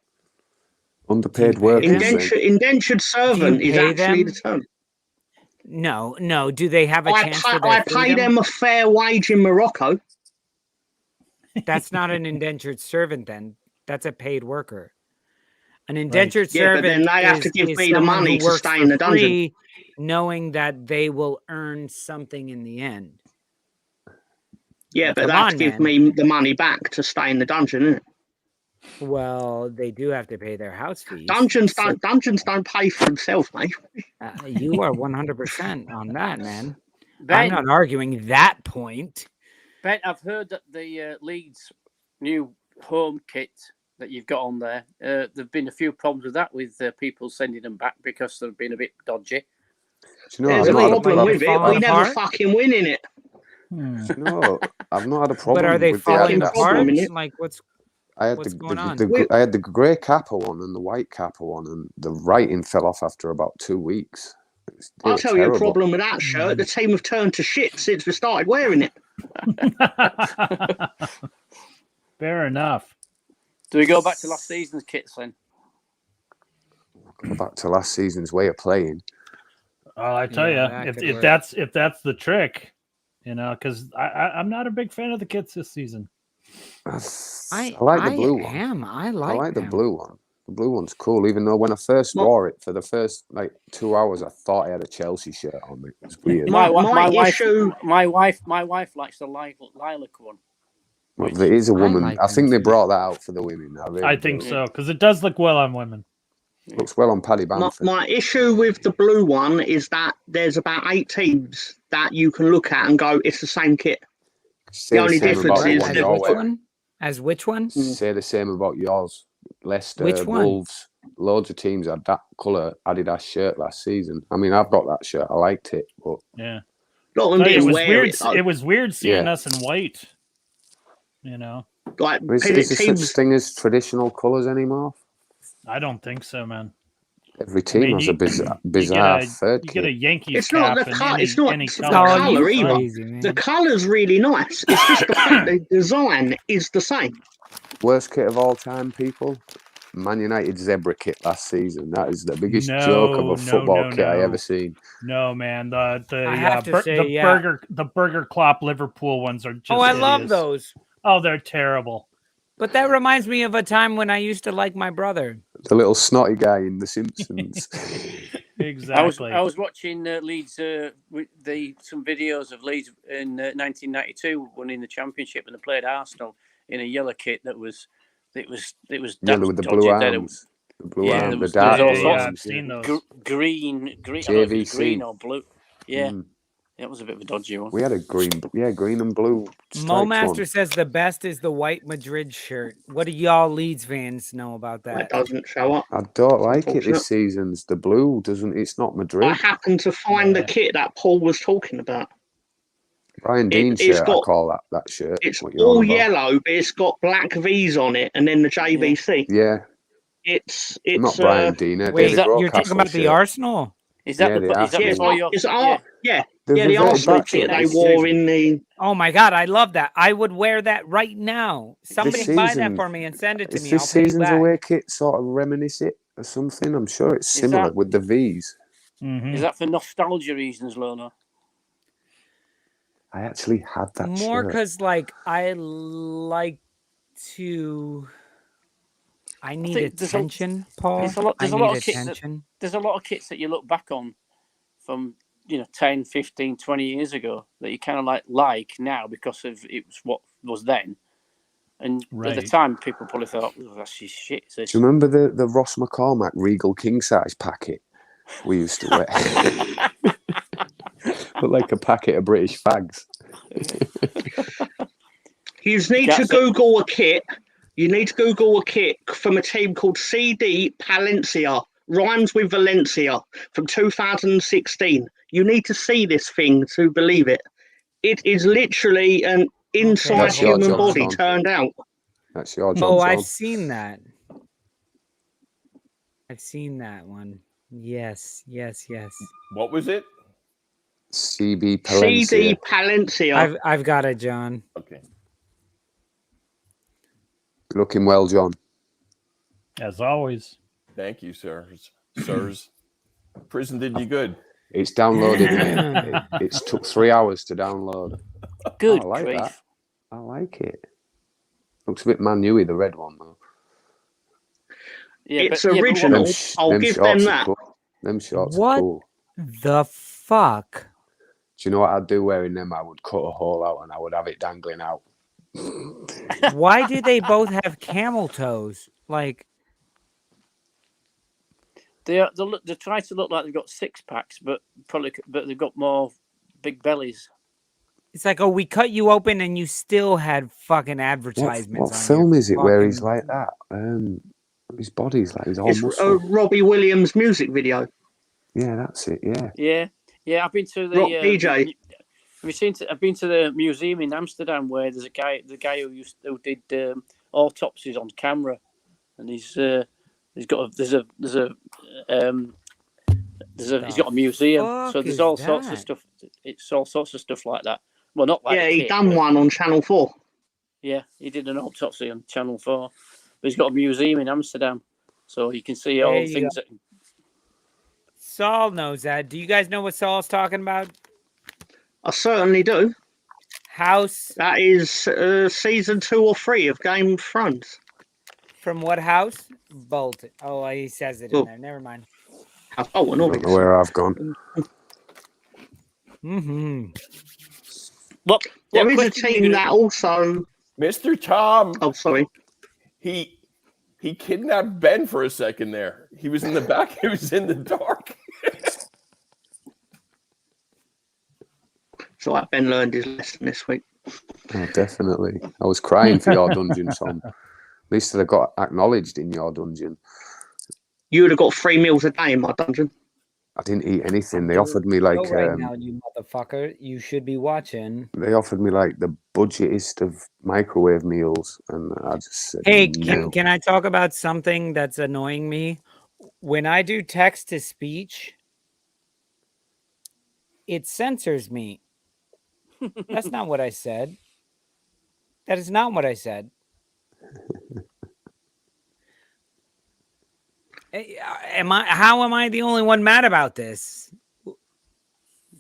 Underpaid pay workers. them? then. Indentured servant is pay actually them? the term. No. Do they have a chance for their I pay freedom? them a fair wage in Morocco. That's not an indentured servant. Then that's a paid worker. An indentured Yeah, but servant then they have is, to give is me the someone money who to works stay for in the dungeon. free, knowing that they will earn something in the end. Yeah, but Come they have on, to give man. me the money back to stay in the dungeon, isn't it? Well, they do have to pay their house fees. Dungeons don't pay for themselves, mate. You are 100% on that, man. Ben, I'm not arguing that point. Ben, I've heard that the Leeds new home kit that you've got on there, there've been a few problems with that, with people sending them back because they've been a bit dodgy. Do you know, There's I've a not had problem with it. falling We never apart? fucking win in it. No, I've not had a problem. But are they with the falling Adidas apart? problem, ones. innit? Like, what's I had What's going on? I had the grey Kappa one and the white Kappa one, and the writing fell off after about 2 weeks. I'll tell you a problem with that shirt. The team have turned to shit since we started wearing it. Fair enough. Do we go back to last season's kits then? Go back to last season's way of playing. I tell Yeah, you, that could if work. that's the trick, you know, because I'm not a big fan of the kits this season. I like the blue one. I I like the them. blue one. The blue one's cool, even though when I first wore it for the first like 2 hours, I thought I had a Chelsea shirt on me. It was weird. My wife likes the lilac one. Well, there is a woman. like I think them they too. brought that out for the women. I think so, because it does look well on women. Looks well on Paddy Banter. My issue with the blue one is that there's about 8 teams that you can look at and go, it's the same kit. Say The only same difference about the is one that you're which wearing. one? As which one? Say the same about yours. Leicester, Which one? Wolves, loads of teams had that colour Adidas shirt last season. I mean, I've got that shirt. I liked it, but Yeah, A lot of them it didn't was wear weird. it, though. It was weird seeing Yeah. us in white. You know, Like, is there such teams, thing as traditional colours anymore? I don't think so, man. Every team mean, has you- a bizarre third You get a kit. Yankees it's not cap the in cut. It's not any the color. colour you either. crazy, man. The colour's really nice. It's just the fact the design is the same. Worst kit of all time, people. Man United zebra kit last season. That is the biggest No, joke of a no, football no, kit I no. ever seen. No, man. I have to say, yeah. the Burger Klopp Liverpool ones are just. I love hideous. those. Oh, they're terrible. But that reminds me of a time when I used to like my brother. The little snotty guy in The Simpsons. Exactly. I was watching Leeds with some videos of Leeds in 1992 winning the championship, and they played Arsenal in a yellow kit that was Yellow with the blue arms. The blue Yeah, arms, there was- the dark there was blue all sorts- arms. I've seen those. green. I don't know if it was JVC. green or blue. Yeah, Mm. it was a bit of a dodgy one. We had a green and blue striped Momaster one. says the best is the white Madrid shirt. What do y'all Leeds fans know about That that? doesn't show up. I don't like it Unfortunate. this season's. The blue doesn't. It's not I Madrid. happened to find the kit that Paul was talking about. Brian Dean it's shirt. got- I call that shirt. It's what you're all on about. yellow, but it's got black V's on it, and then the JVC. Yeah, It's not Brian Dean. Wait, David you're talking Rocastle about the shirt. Arsenal? Is that Yeah, the the is that Arsenal before one. your It's yeah. the reverted Arsenal back to kit it they this wore season. in the. Oh my god, I love that. I would wear that right now. Somebody buy that season- for me and send it to Is me. I'll this pay you season's back. away kit sort of reminisce it or something? I'm sure it's Is similar that- with the V's. Mhm. Is that for nostalgia reasons, Lolo? I actually had that More shirt. because like I like to. I need think there's a- attention, Paul. there's a lot- there's I a lot need of kits that- attention. There's a lot of kits that you look back on from 10, 15, 20 years ago that you kind of like now because of it was what was then. And at the Right. time, people probably thought, oh, that's just shit. Do you remember the Ross McCormack Regal King size packet we used to wear? Looked like a packet of British fags. You need to Google a kit. You need to Google a kit from a team called CD Palencia. Rhymes with Valencia from 2016. You need to see this thing to believe it. It is literally an inside That's your human job, body Sean. turned out. That's your job, Oh, Sean. I've seen that. I've seen that one. Yes. What was it? CB Palencia. CD Palencia. I've got it, John. Okay. Looking well, John. As always. Thank you, sirs. Prison did you good. It's downloaded, mate. It took 3 hours to download. Good I like grief. that. I like it. Looks a bit Man U-y, the red one, though. Yeah, It's but original. I'll them give shorts them are that. cool. Them shorts What? are cool. The fuck? Do you know what I'd do wearing them? I would cut a hole out and I would have it dangling out. Why do they both have camel toes? Like, They try to look like they've got six packs, but they've got more big bellies. it's like, oh, we cut you open and you still had fucking advertisements. What on film your is it where fucking- he's like that? His body's like he's all It's muscle. Robbie Williams music video. Yeah, that's it. Yeah. Yeah. I've been to the Rock DJ. Have you seen? I've been to the museum in Amsterdam where there's the guy who did autopsies on camera, and he's got a museum. So there's all sorts of stuff. It's all sorts of stuff like that. Well, not like he done one on Channel 4. Yeah, he did an autopsy on Channel 4. But he's got a museum in Amsterdam, so you can see all the things that. Saul knows that. Do you guys know what Saul's talking about? I certainly do. House. That is season 2 or 3 of Game of Thrones. From what house? Bolton. Oh, he says it in there. Never mind. Oh, and I don't know where I've gone. Mm-hmm. What there is a team that also. Mr. Tom. Oh, sorry. He kidnapped Ben for a second there. He was in the back. He was in the dark. So Ben learned his lesson this week. Oh, definitely. I was crying for your dungeon, Tom. At least I got acknowledged in your dungeon. You would have got 3 meals a day in my dungeon. I didn't eat anything. They offered me like right now, you motherfucker. You should be watching. they offered me like the budgetist of microwave meals, and I just said, Hey, no. can I talk about something that's annoying me? When I do text to speech, it censors me. That's not what I said. That is not what I said. How am I the only one mad about this?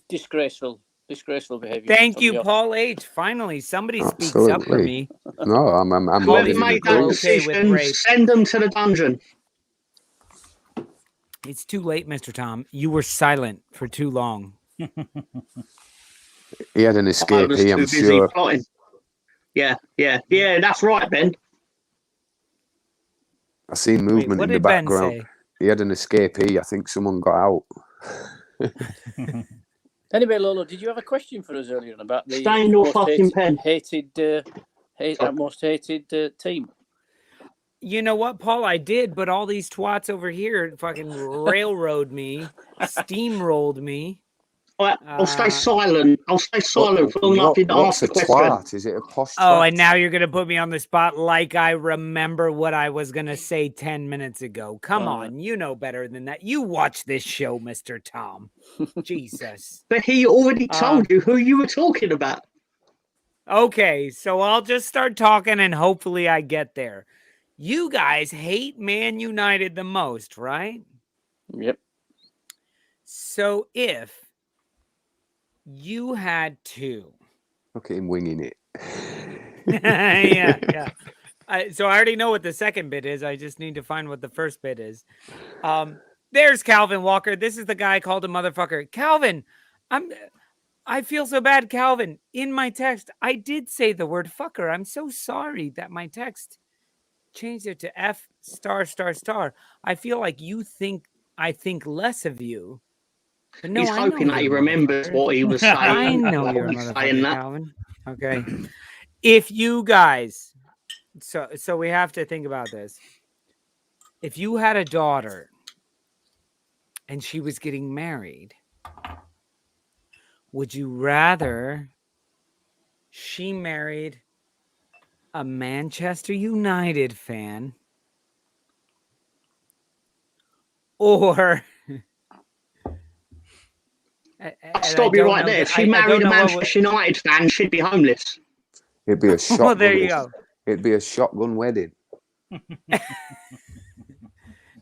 Disgraceful behavior. Thank you, Paul H. Finally, somebody speaks up for me. No, I'm Whoever made that decision, send them to the dungeon. It's too late, Mr. Tom. You were silent for too long. He had an escapee, I'm sure. Plotting. Yeah, that's right, Ben. I seen movement in the background. He had an escapee. I think someone got out. Anyway, Lolo, did you have a question for us earlier about the most hated team? You know what, Paul? I did, but all these twats over here fucking railroad me, steamrolled me. I'll stay silent. I'll stay silent for long enough to ask a question. Twat? Is it a posh twat? Oh, and now you're going to put me on the spot like I remember what I was going to say 10 minutes ago. Come on, you know better than that. You watch this show, Mr. Tom. Jesus. But he already told you who you were talking about. Okay, so I'll just start talking and hopefully I get there. You guys hate Man United the most, right? Yep. So if you had to... Look at him winging it. yeah. So I already know what the second bit is. I just need to find what the first bit is. There's Calvin Walker. This is the guy called a motherfucker. Calvin, I feel so bad, Calvin. In my text, I did say the word fucker. I'm so sorry that my text changed it to F******. I feel like you think I think less of you. But no, he's hoping that he remembers what he was saying. I know you're saying that. Calvin. Okay. If you guys, so we have to think about this. If you had a daughter and she was getting married, would you rather she married a Manchester United fan or... I'll stop you right there. If she married a Manchester United fan, she'd be homeless. It'd be a shotgun. Well, there you go. It'd be a shotgun wedding.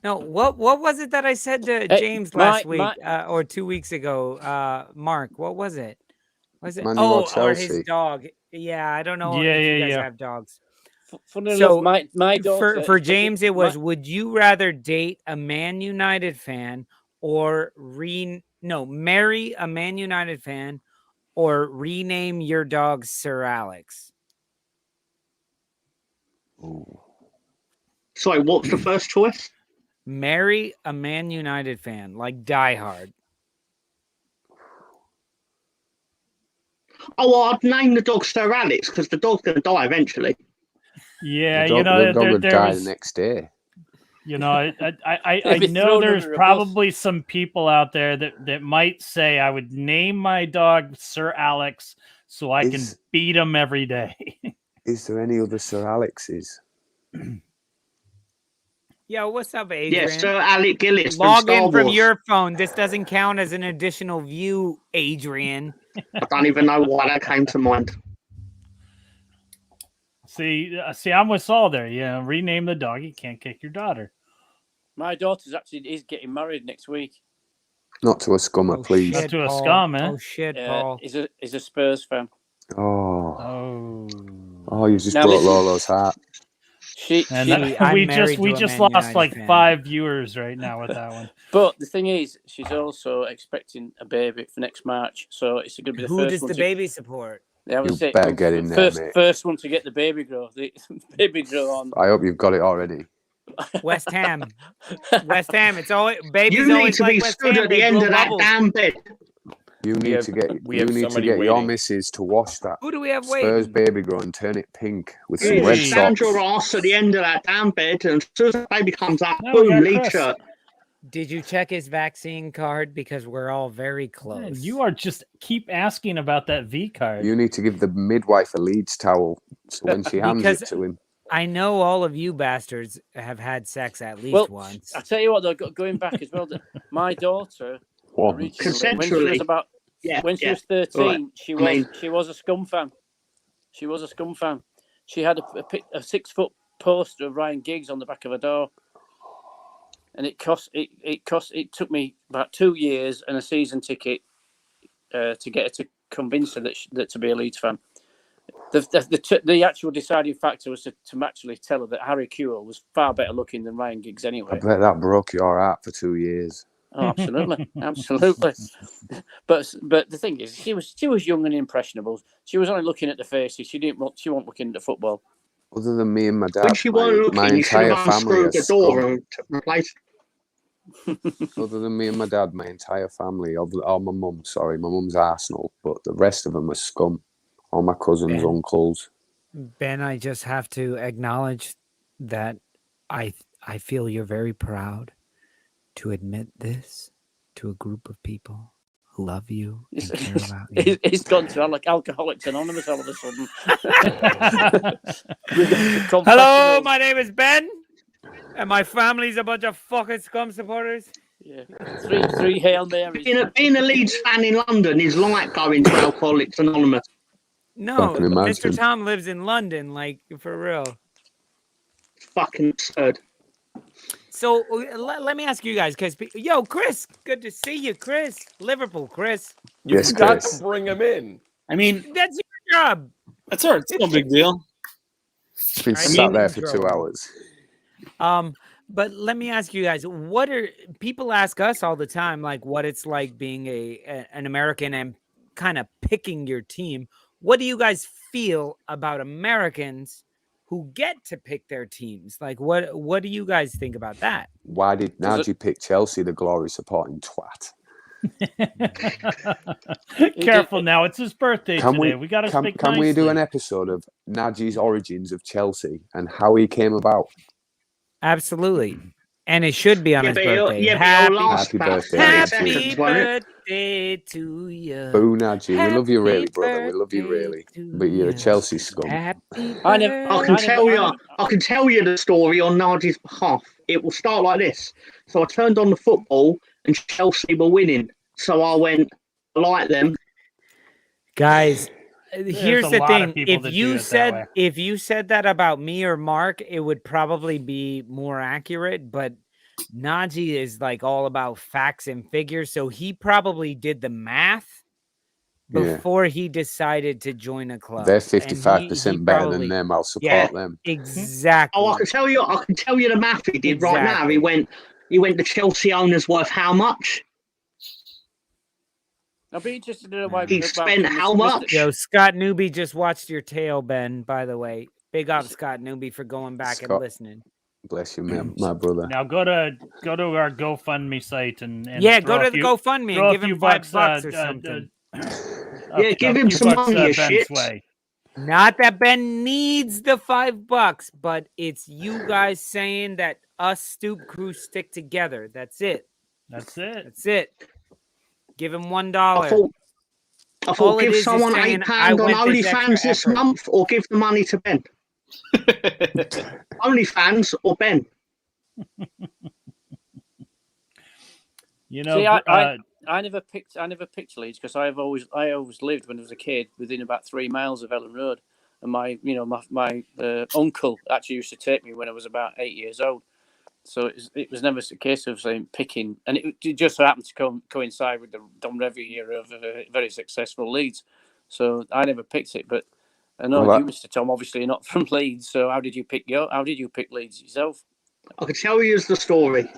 No, what was it that I said to James last week or 2 weeks ago? Mark, what was it? Was it? Or his dog? Yeah, I don't know. If you guys have dogs. So my daughter, for James, it was: would you rather date a Man United fan or marry a Man United fan or rename your dog Sir Alex? Ooh. Sorry, what's the first choice? Marry a Man United fan, like diehard. Oh, I'd name the dog Sir Alex because the dog's going to die eventually. Yeah, The dog would die was, the next day. You know, I know there's probably some people out there that might say I would name my dog Sir Alex so I can beat him every day. Is there any other Sir Alexes? Yo, what's up, Adrian? Yeah, Sir Alec Gillis. Log in from your phone. This doesn't count as an additional view, Adrian. I don't even know why that came to mind. See, I'm with Saul there. Yeah, rename the dog. You can't kick your daughter. My daughter's is getting married next week. Not to a scummer, please. Not to a scum, man. Oh shit, Paul. Is a Spurs fan. Oh, you just Now broke listen, Lolo's heart. We just lost like 5 viewers right now with that one. But the thing is, she's also expecting a baby for next March, so it's going to be the Who first does one the baby support? Yeah, you better get in there, mate. First one to get the baby grow. The baby grow on. I hope you've got it already. West Ham. West Ham. It's always babies. You need always to like be West stood Ham. at the They end blow of that bubbles. damn bed. You need to get your waiting. missus to wash that Who do we have Spurs waiting? baby grow and turn it pink with some You red stand socks. your ass at the end of that damn bed, and as soon as the baby comes out, No, we boom, got lead Chris. shirt. Did you check his vaccine card? Because we're all very close. Man, you are just keep asking about that V card. You need to give the midwife a Leeds towel so when she hands Because it to him. I know all of you bastards have had sex at least once. I tell you what, though, going back as well, my daughter originally, when she was about when she was 13, right. she was a Scum fan. She was a Scum fan. She had a 6-foot poster of Ryan Giggs on the back of her door, and it took me about 2 years and a season ticket to get her to convince her that to be a Leeds fan. The actual deciding factor was to actually tell her that Harry Kewell was far better looking than Ryan Giggs anyway. I bet that broke your heart for 2 years. Oh, absolutely, absolutely. But the thing is, she was young and impressionable. She was only looking at the faces. She wasn't looking at the football. Other than me and my dad, When she wasn't looking, my you should entire have family unscrewed the is door scum. and replaced. Other than me and my dad, my entire family, my mum's Arsenal, but the rest of them are scum. All my cousins, uncles. Ben, I just have to acknowledge that I feel you're very proud to admit this to a group of people who love you and care about you. He's gone to like Alcoholics Anonymous all of a sudden. Hello, my name is Ben, and my family's a bunch of fucking scum supporters. Yeah, three Hail Marys. Being a Leeds fan in London is like going to Alcoholics Anonymous. No, can imagine. Mr. Tom lives in London, like for real. Fucking absurd. So let me ask you guys, because Chris, good to see you, Chris. Liverpool, Chris. You Yes, forgot Chris. to bring him in. I mean, That's your job. that's all right. It's no big deal. Been sat there for 2 hours. But let me ask you guys, what are people ask us all the time, like what it's like being an American and kind of picking your team. What do you guys feel about Americans who get to pick their teams? Like, what do you guys think about that? Why did Nagy pick Chelsea, the glory supporting twat? Careful now, it's his birthday today. We got to speak Can we do nicely. an episode of Nagy's origins of Chelsea and how he came about? Absolutely. And it should be on his birthday. Happy birthday. Happy birthday to you. Boo, Nagy. We love you really, Happy brother. We love you really. birthday But you're a to Chelsea scum. Happy I can tell you the story on Nagi's behalf. It will start like this. So I turned on the football and Chelsea were winning. So I went, I like them. Guys, here's a the lot of thing. people that do it that way. If you said that about me or Mark, it would probably be more accurate. But Nagy is like all about facts and figures, so he probably did the math before he decided to join a club. They're 55% better than them. I'll support them. Exactly. Oh, I can tell you the math he did right now. He went the Chelsea owners worth how much? I'll be interested to know why. He spent how much? Yo, Scott Newby just watched your tail, Ben, by the way. Big up Scott Newby for going back and listening. Bless you, my brother. Now go to our GoFundMe site and yeah, go to the GoFundMe and give him $5 or something. Yeah, give him some money, shit. Way. Not that Ben needs the $5, but it's you guys saying that us Stoop crew stick together. That's it. That's it. That's it. Give him $1. I thought give someone £8 on OnlyFans this month, or give the money to Ben. OnlyFans or Ben. You know, see, I never picked Leeds because I always lived when I was a kid within about 3 miles of Ellen Road, and my uncle actually used to take me when I was about 8 years old. So it was never a case of picking, and it just so happened to coincide with the Don Revie year of a very successful Leeds. So I never picked it, but I know you, Mr. Tom, obviously you're not from Leeds. So how did you pick Leeds yourself? I can tell you the story.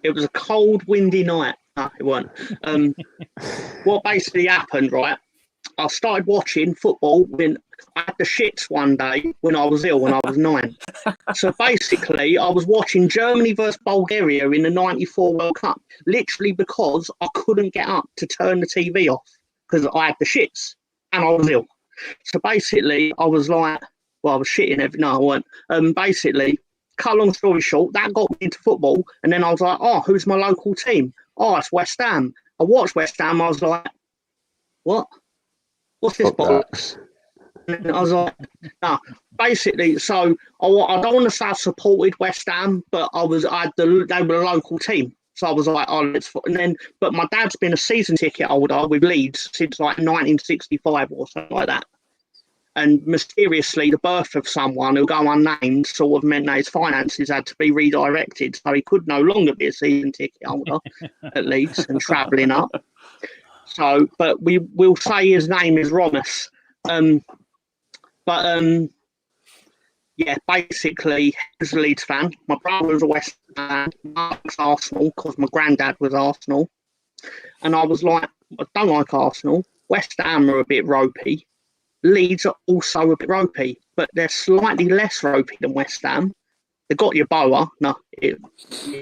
It was a cold, windy night. No, it wasn't. What basically happened, right? I started watching football when I had the shits one day when I was ill when I was 9. So basically, I was watching Germany versus Bulgaria in the '94 World Cup, literally because I couldn't get up to turn the TV off because I had the shits and I was ill. So basically, I was like, well, I was shitting every night. I went. Basically, cut a long story short, that got me into football, and then I was like, oh, who's my local team? Oh, it's West Ham. I watched West Ham. I was like, what? What's this box? And I was like, no. Basically, so I don't want to say I supported West Ham, but they were the local team. So I was like, oh, but my dad's been a season ticket holder with Leeds since like 1965 or something like that. And mysteriously, the birth of someone who'll go unnamed sort of meant that his finances had to be redirected. So he could no longer be a season ticket holder at Leeds and travelling up. So, but we will say his name is Romus. Yeah, basically, he was a Leeds fan. My brother was a West Ham fan. Mark's Arsenal because my granddad was Arsenal. And I was like, I don't like Arsenal. West Ham are a bit ropey. Leeds are also a bit ropey, but they're slightly less ropey than West Ham. They got your boa. No,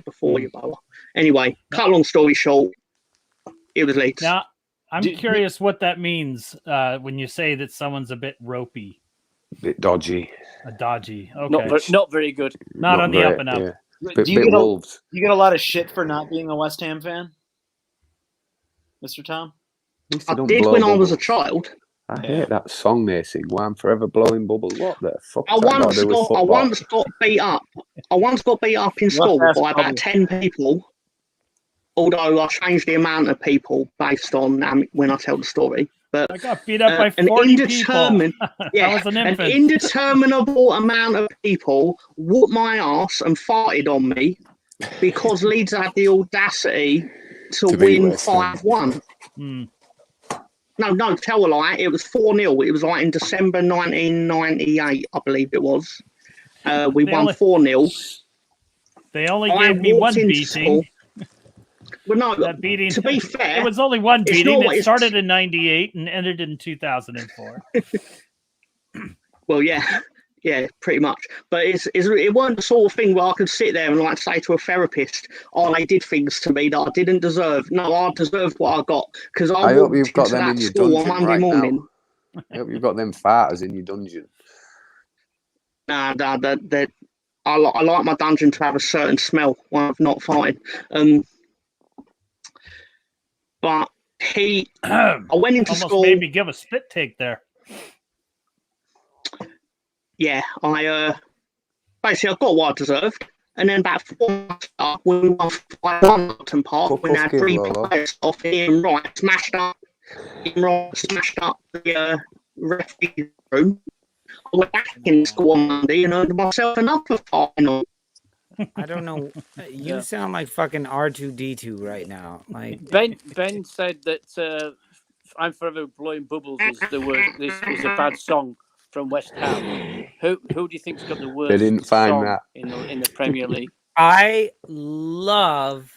before your boa. Anyway, cut long story short, it was Leeds. Now, I'm curious what that means when you say that someone's a bit ropey. A bit dodgy. Dodgy. Okay. Not very good. Not on the up and up. Yeah. Do you get a lot of shit for not being a West Ham fan, Mr. Tom? I did when I was a child. I hate that song they sing. Why I'm forever blowing bubbles. What the fuck? I once got beat up. I once got beat up in school by about 10 people. Although I changed the amount of people based on when I tell the story. But I got beat up by 40 people. Yeah, an indeterminable amount of people whooped my ass and farted on me because Leeds had the audacity to win 5-1. No, tell a lie. It was 4-0. It was like in December 1998, I believe it was. We won 4-0. They only gave me one beating. Well, no, that beating, to be fair, it was only one beating. It started in 98 and ended in 2004. Well, yeah, pretty much. But it wasn't the sort of thing where I could sit there and like say to a therapist, "Oh, they did things to me that I didn't deserve." No, I deserved what I got because I hope you've got them in your dungeon on Monday morning. Now. I hope you've got them farters in your dungeon. Nah, I like my dungeon to have a certain smell when I've not farted. But I went into almost school. Made me give a spit take there. Yeah, basically I got what I deserved, and then about 4 months after, when we won 5-1 Upton Park, we had 3 players off. Ian Wright smashed up the referee room. I went back in school on Monday and earned myself another final. I don't know. You sound like fucking R2D2 right now. Like Ben said that "I'm Forever Blowing Bubbles" is the worst. This is a bad song from West Ham. Who do you think's got the worst? They didn't find song that in the Premier League. I love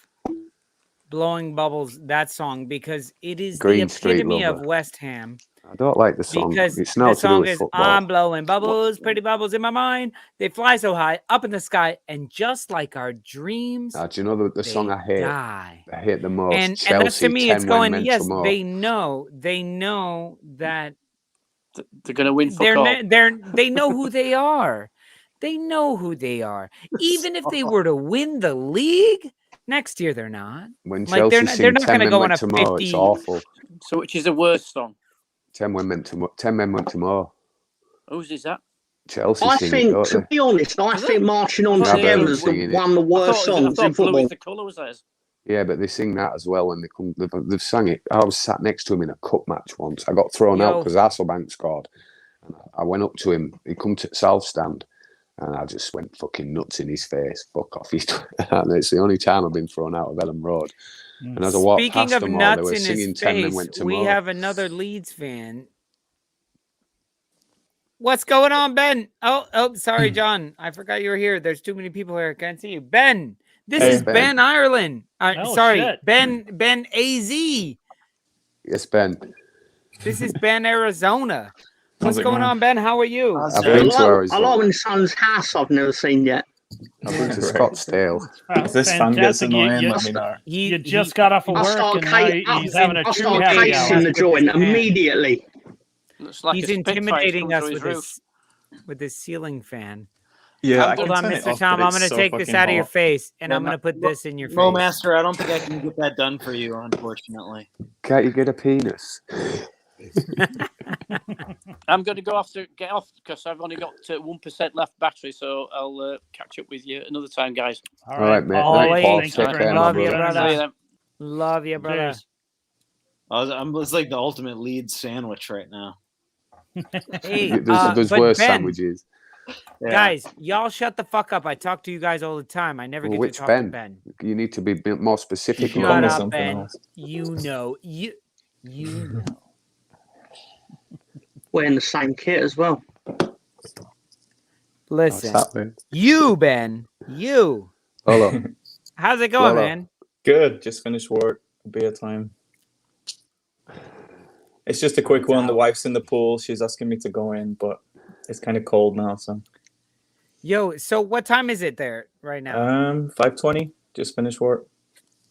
Blowing Bubbles, that song, because it is Green the Street epitome of Lover. West Ham. I don't like the song. Because It's the not to do song with is football. I'm blowing bubbles, pretty bubbles in my mind. They fly so high up in the sky, and just like our dreams, Do you know the song I hate? die. I hate the most. And Chelsea, that's to me, 10 it's when going. meant Yes, to more. they know that they're going to win. They know who they are. They know who they are. Even if they were to win the league next year, they're not. When Like Chelsea they're not 10 going to men go on went a to more, 50. it's awful. So which is the worst song? 10 men went to more. 10 men went to more. Whose is that? Chelsea I sing it, think, don't to they? be honest, I think Marching On thought Together they is singing it. one of the worst I songs in thought Blue football. is the colour was theirs. Yeah, but they sing that as well when they come. They've sang it. I was sat next to him in a cup match once. I got thrown out because Hasselbank scored. And I went up to him. He come to the south stand, and I just went fucking nuts in his face. Fuck off! And it's the only time I've been thrown out of Ellen Road. And as I walked Speaking past of them all, they nuts were in singing his 10 men face, went to we more. have another Leeds fan. What's going on, Ben? Oh, sorry, John. I forgot you were here. There's too many people here. I can't see you. Ben, this is Ben Ireland. Sorry, shit. Ben AZ. Yes, Ben. This is Ben Arizona. What's How's it going going? on, Ben? How are you? I've been to I Arizona. like when Son's house I've never seen yet. I've been to Right. Scottsdale. If this fan gets annoying, let me know. You just got off of I work start, and now he's having a I true start happy casing hour. the joint immediately. Looks like He's a Spitfire's intimidating come us through his with roof. this ceiling fan. Yeah, I Hold can on, turn it Mr. off, Tom. but I'm it's going to so take this fucking out of your hot. face, and Yeah, I'm going to put this in your face. Mo Master, I don't think I can get that done for you, unfortunately. Can't you get a penis? I'm going to get off because I've only got 1% left battery, so I'll catch up with you another time, guys. All right, mate. Always. Paul, Thank you take very care, much. Love my you, brother. brother. See you then. Love you, brother. Cheers. It's like the ultimate Leeds sandwich right now. Hey, There's but worse Ben, sandwiches. Yeah. guys, y'all shut the fuck up. I talk to you guys all the time. I never Well, get which to talk Ben? to Ben. You need to be a bit more specific. Shut Shut me up, something Ben. else. You know. You know. We're in the same kit as well. Listen, What's happening? you, Ben, you. Lolo. How's it going, Lolo. man? Good. Just finished work. Beer time. It's just a quick one. The wife's in the pool. She's asking me to go in, but it's kind of cold now. So. Yo, so what time is it there right now? 5:20. Just finished work.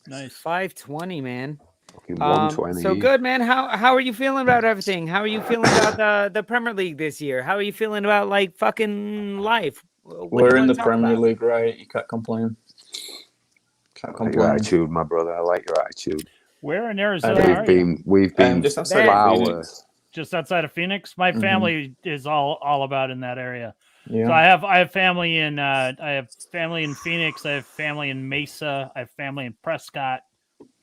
Nice. 5:20, man. 120. So good, man. How are you feeling about everything? How are you feeling about the Premier League this year? How are you feeling about like fucking life? What do We're you in wanna the talk Premier about? League, right? You can't complain. Can't I like your complain. attitude, my brother. I like your attitude. Where in Arizona are you? We've been Just outside Ben. of far Phoenix. worse. Just outside of Phoenix. My family is all about in that area. Yeah. So I have family in Phoenix. I have family in Mesa. I have family in Prescott,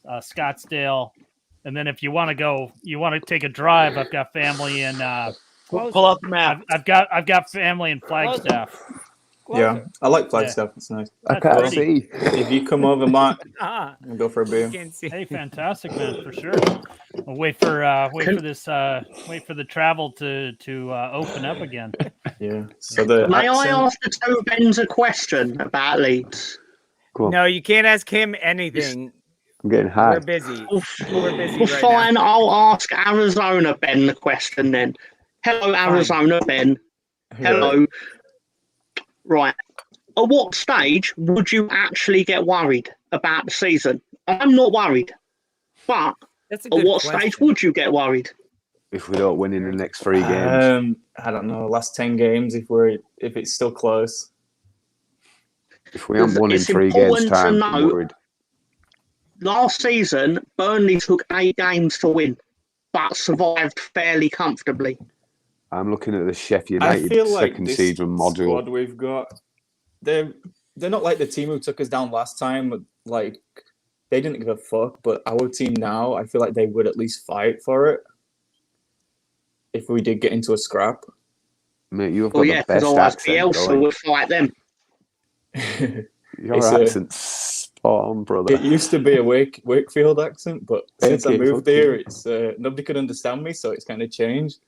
Scottsdale, and then if you want to take a drive, I've got family in. Pull out the map. I've got family in Flagstaff. Yeah, I like Flagstaff. It's nice. I That's can't pretty. see. If you come over, Mark, Ah, we'll go for a you beer. can't see. Hey, fantastic, man, for sure. I'll wait for the travel to open up again. Yeah. So the May I accent, ask the two Bens a question about Leeds? Go on. No, you can't ask him anything. I'm getting We're high. busy. Well, We're busy well, right fine, now. I'll ask Arizona Ben the question then. Hello, Arizona Ben. Hello. Right. At what stage would you actually get worried about the season? I'm not worried. But That's a at good what question. stage would you get worried? If we don't win in the next 3 games. I don't know. Last 10 games, if it's still close. If we haven't won in It's 3 games important to time, I'm know- worried. Last season, Burnley took 8 games to win, but survived fairly comfortably. I'm looking at the Sheffield I United feel like second this season squad module. we've got, they're not like the team who took us down last time. But like they didn't give a fuck. But our team now, I feel like they would at least fight for it if we did get into a scrap. Mate, you've got Well, yeah, the because best otherwise accent Bielsa going. would fight them. Your It's a- accent's spot on, brother. It used to be a Wakefield accent, but since I Okay, moved okay. there, it's nobody could understand me, so it's kind of changed.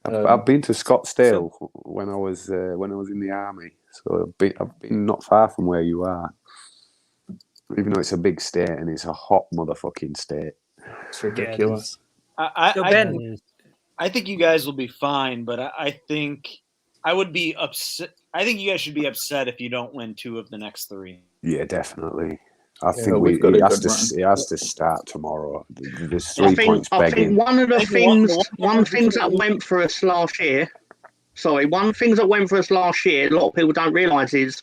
I've been to Scottsdale when I was in the army, so I've been not far from where you are. Even though it's a big state and it's a hot motherfucking state. It's ridiculous. I think you guys will be fine, but I think I would be upset. I think you guys should be upset if you don't win 2 of the next 3. Yeah, definitely. I think it has to start tomorrow. There's 3 points begging. I think one thing that went for us last year. Sorry, one thing that went for us last year. A lot of people don't realise is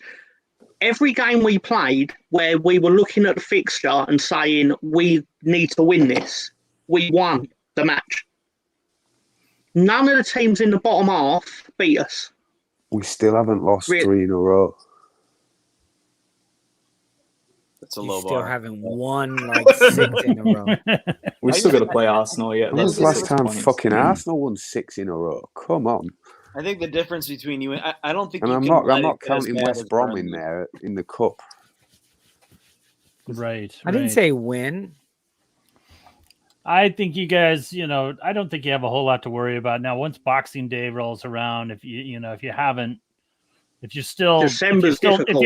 every game we played where we were looking at the fixture and saying we need to win this, we won the match. None of the teams in the bottom half beat us. We still haven't lost 3 in a row. That's a low bar. Still haven't won like 6 in a row. We still got to play Arsenal yet. When was the last time fucking Arsenal won 6 in a row? Come on. I think the difference between you and I don't think. And you I'm not counting West Brom in there in the cup. Right. I didn't say win. I think you guys, I don't think you have a whole lot to worry about now. Once Boxing Day rolls around, if you're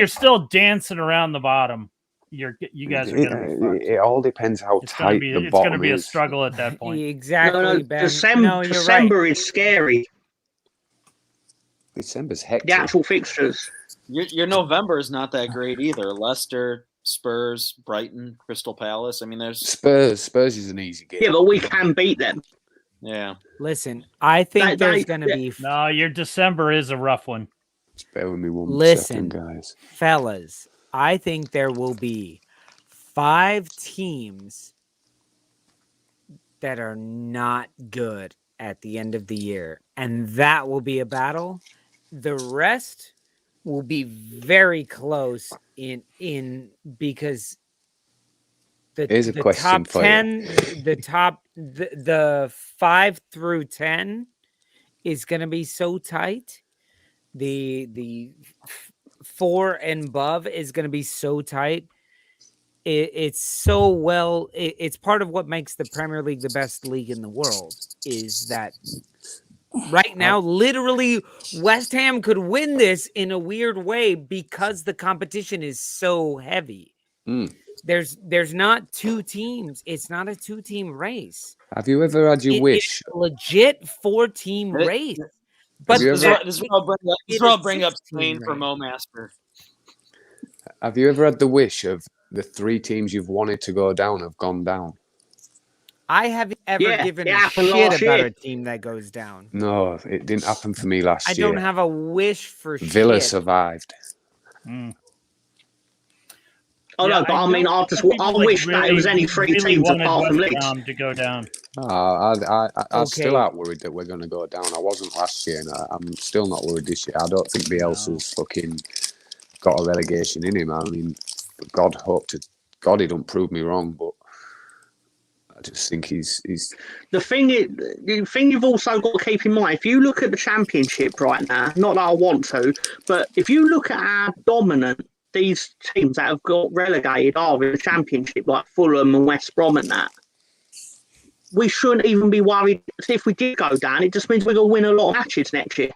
still dancing around the bottom, you guys are going to be fucked. It all depends how tight the bottom is. It's going to be a struggle at that point. Exactly, Ben. December is scary. December's hectic. The actual fixtures. Your November is not that great either. Leicester, Spurs, Brighton, Crystal Palace. I mean, there's Spurs is an easy game. Yeah, but we can beat them. Yeah. Listen, I think there's going to be. No, your December is a rough one. Bear with me one second, guys. Fellas, I think there will be 5 teams that are not good at the end of the year, and that will be a battle. The rest will be very close in because the top 10, the 5 through 10 is going to be so tight. The 4 and above is going to be so tight. It's so well. It's part of what makes the Premier League the best league in the world. Is that right now, literally, West Ham could win this in a weird way because the competition is so heavy. There's not 2 teams. It's not a 2-team race. Have you ever had your wish? It's a legit 4-team race. But this is what I'll bring up Spain for Momaster. Have you ever had the wish of the 3 teams you've wanted to go down have gone down? I haven't ever given a shit about a team that goes down. No, it didn't happen for me last year. I don't have a wish for Villa survived. Oh no, but I mean, I wish that it was any 3 teams apart from Leeds to go down. I'm still out worried that we're going to go down. I wasn't last year, and I'm still not worried this year. I don't think Bielsa's fucking got a relegation in him. I mean, God he don't prove me wrong, but I just think he's. The thing you've also got to keep in mind, if you look at the Championship right now, not that I want to, but if you look at how dominant these teams that have got relegated are in the Championship, like Fulham and West Brom and that, we shouldn't even be worried if we did go down. It just means we're going to win a lot of matches next year.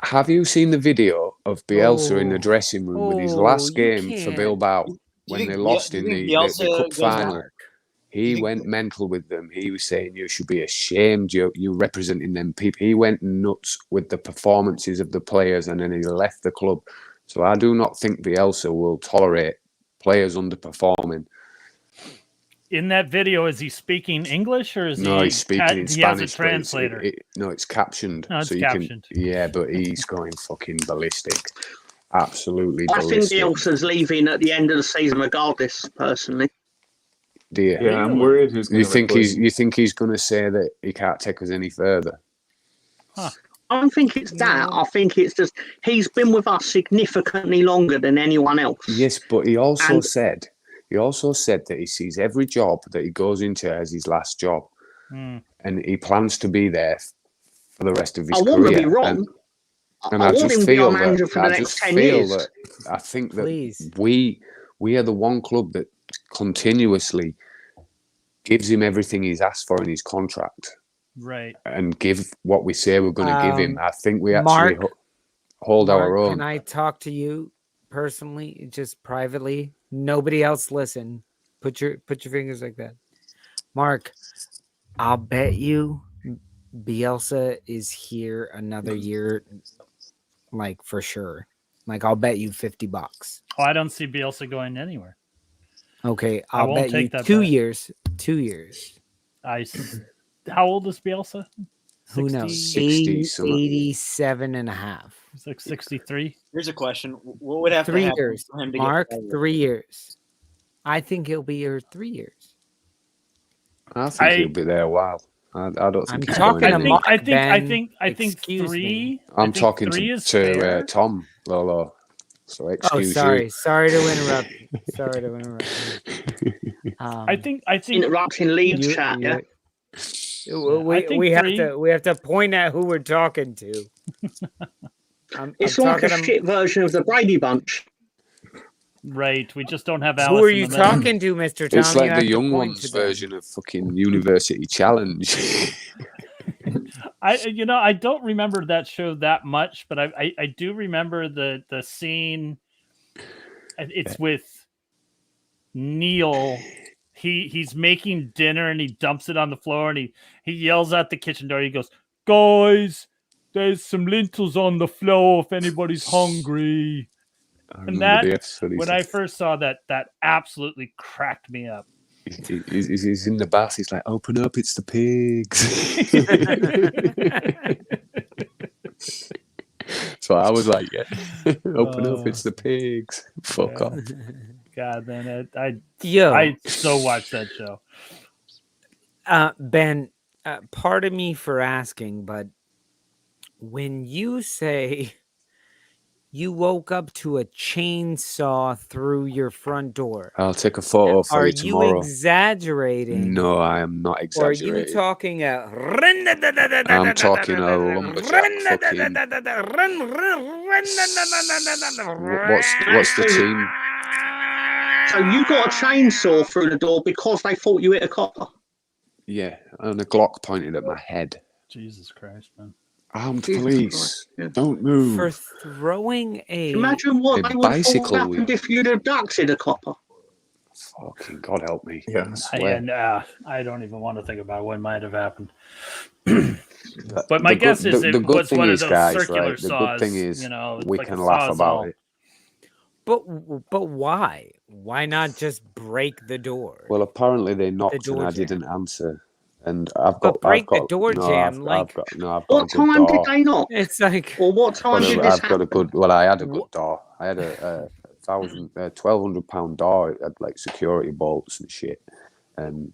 Have you seen the video of Bielsa in the dressing room with his last game for Bilbao when they lost in the cup final? He went mental with them. He was saying, you should be ashamed. You representing them people. He went nuts with the performances of the players, and then he left the club. So I do not think Bielsa will tolerate players underperforming. In that video, is he speaking English or is he's speaking in Spanish. He has a translator. It's captioned. No, it's captioned. But he's going fucking ballistic. Absolutely ballistic. I think Bielsa's leaving at the end of the season regardless, personally. Do you? Yeah, I'm worried who's going to You think he's going to say that he can't take us any further? Huh. I don't think it's that. I think it's just he's been with us significantly longer than anyone else. Yes, but he also said that he sees every job that he goes into as his last job, and he plans to be there for the rest of his career. I want to be wrong. And I just feel that I think that we are the one club that continuously gives him everything he's asked for in his contract. Right. And give what we say we're going to give him. I think we actually hold our own. Can I talk to you? personally, just privately. Nobody else listen. Put your fingers like that. Mark, I'll bet you Bielsa is here another year, like for sure. Like I'll bet you $50. Oh, I don't see Bielsa going anywhere. Okay, I I'll won't bet you take that 2 bet. years. 2 years. How old is Bielsa? Who knows? 60 something. 87 and a half. He's like 63. Here's a question: what would have 3 to happen years. for him to Mark, get fired? 3 years. I think he'll be here 3 years. I think he'll be there a while. I don't think he's going anywhere. I think Excuse three. me. I'm talking three to is fair. Tom Lolo. So excuse sorry. you. Sorry to interrupt. Sorry to interrupt. I think interrupting Leeds chat. Yeah. We have to point at who we're talking to. It's like a shit version of the Brady Bunch. Right. We just don't have Who Alice are in you the middle. talking to, Mr. Tom? It's like You the have to young point ones to them. version of fucking University Challenge. I don't remember that show that much, but I do remember the scene. It's with Neil. He's making dinner and he dumps it on the floor and he yells out the kitchen door. He goes, "Guys, there's some lentils on the floor if anybody's hungry." And that, when I first saw that absolutely cracked me up. He's in the bath. He's like, "Open up, it's the pigs." So I was like, "Yeah, open up, it's the pigs." Fuck off. God, man, I so watched that show. Ben, pardon me for asking, but when you say you woke up to a chainsaw through your front door, I'll take a photo for you tomorrow. Are you exaggerating? No, I am not exaggerating. Or are you talking I'm talking a lumberjack fucking... What's the team? So you got a chainsaw through the door because they thought you hit a copper? Yeah, and a Glock pointed at my head. Jesus Christ, man. Armed police, don't move. For throwing a... Imagine what they would have thought happened if you'd have abducted a copper. Fucking God help me. Yeah, I don't even want to think about what might have happened. But my guess is it was one of those circular saws. The good thing is, we like can laugh about it. But why? Why not just break the door? Well, apparently they knocked and I didn't answer. And I've got the door jam. What time did they knock? It's like, or what time did this happen? I had a good door. I had a £1,200 door. It had like security bolts and shit. And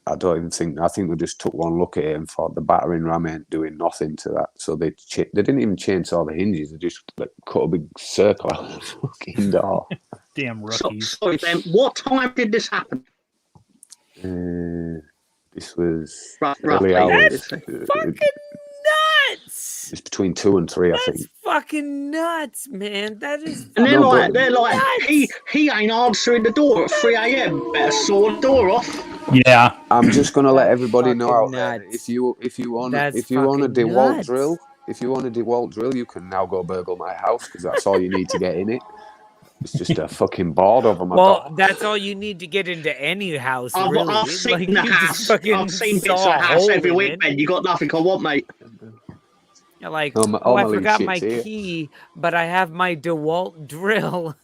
I think they just took one look at it and thought the battering ram ain't doing nothing to that. So they didn't even chainsaw the hinges. They just cut a big circle out of the fucking door. Damn rookies. Sorry, Ben. What time did this happen? This was roughly That's fucking nuts. It's between 2 and 3, I think. That's fucking nuts, man. That is. And they're like, he ain't answering the door at 3 a.m. Better saw the door off. Yeah. I'm just gonna let everybody know out there. If you want a DeWalt drill, you can now go burgle my house because that's all you need to get in it. It's just a fucking board over my door. That's all you need to get into any house, really. I've seen the house. I've seen bits of the house every week, Ben. You got nothing I want, mate. You're like, I forgot my key, but I have my DeWalt drill.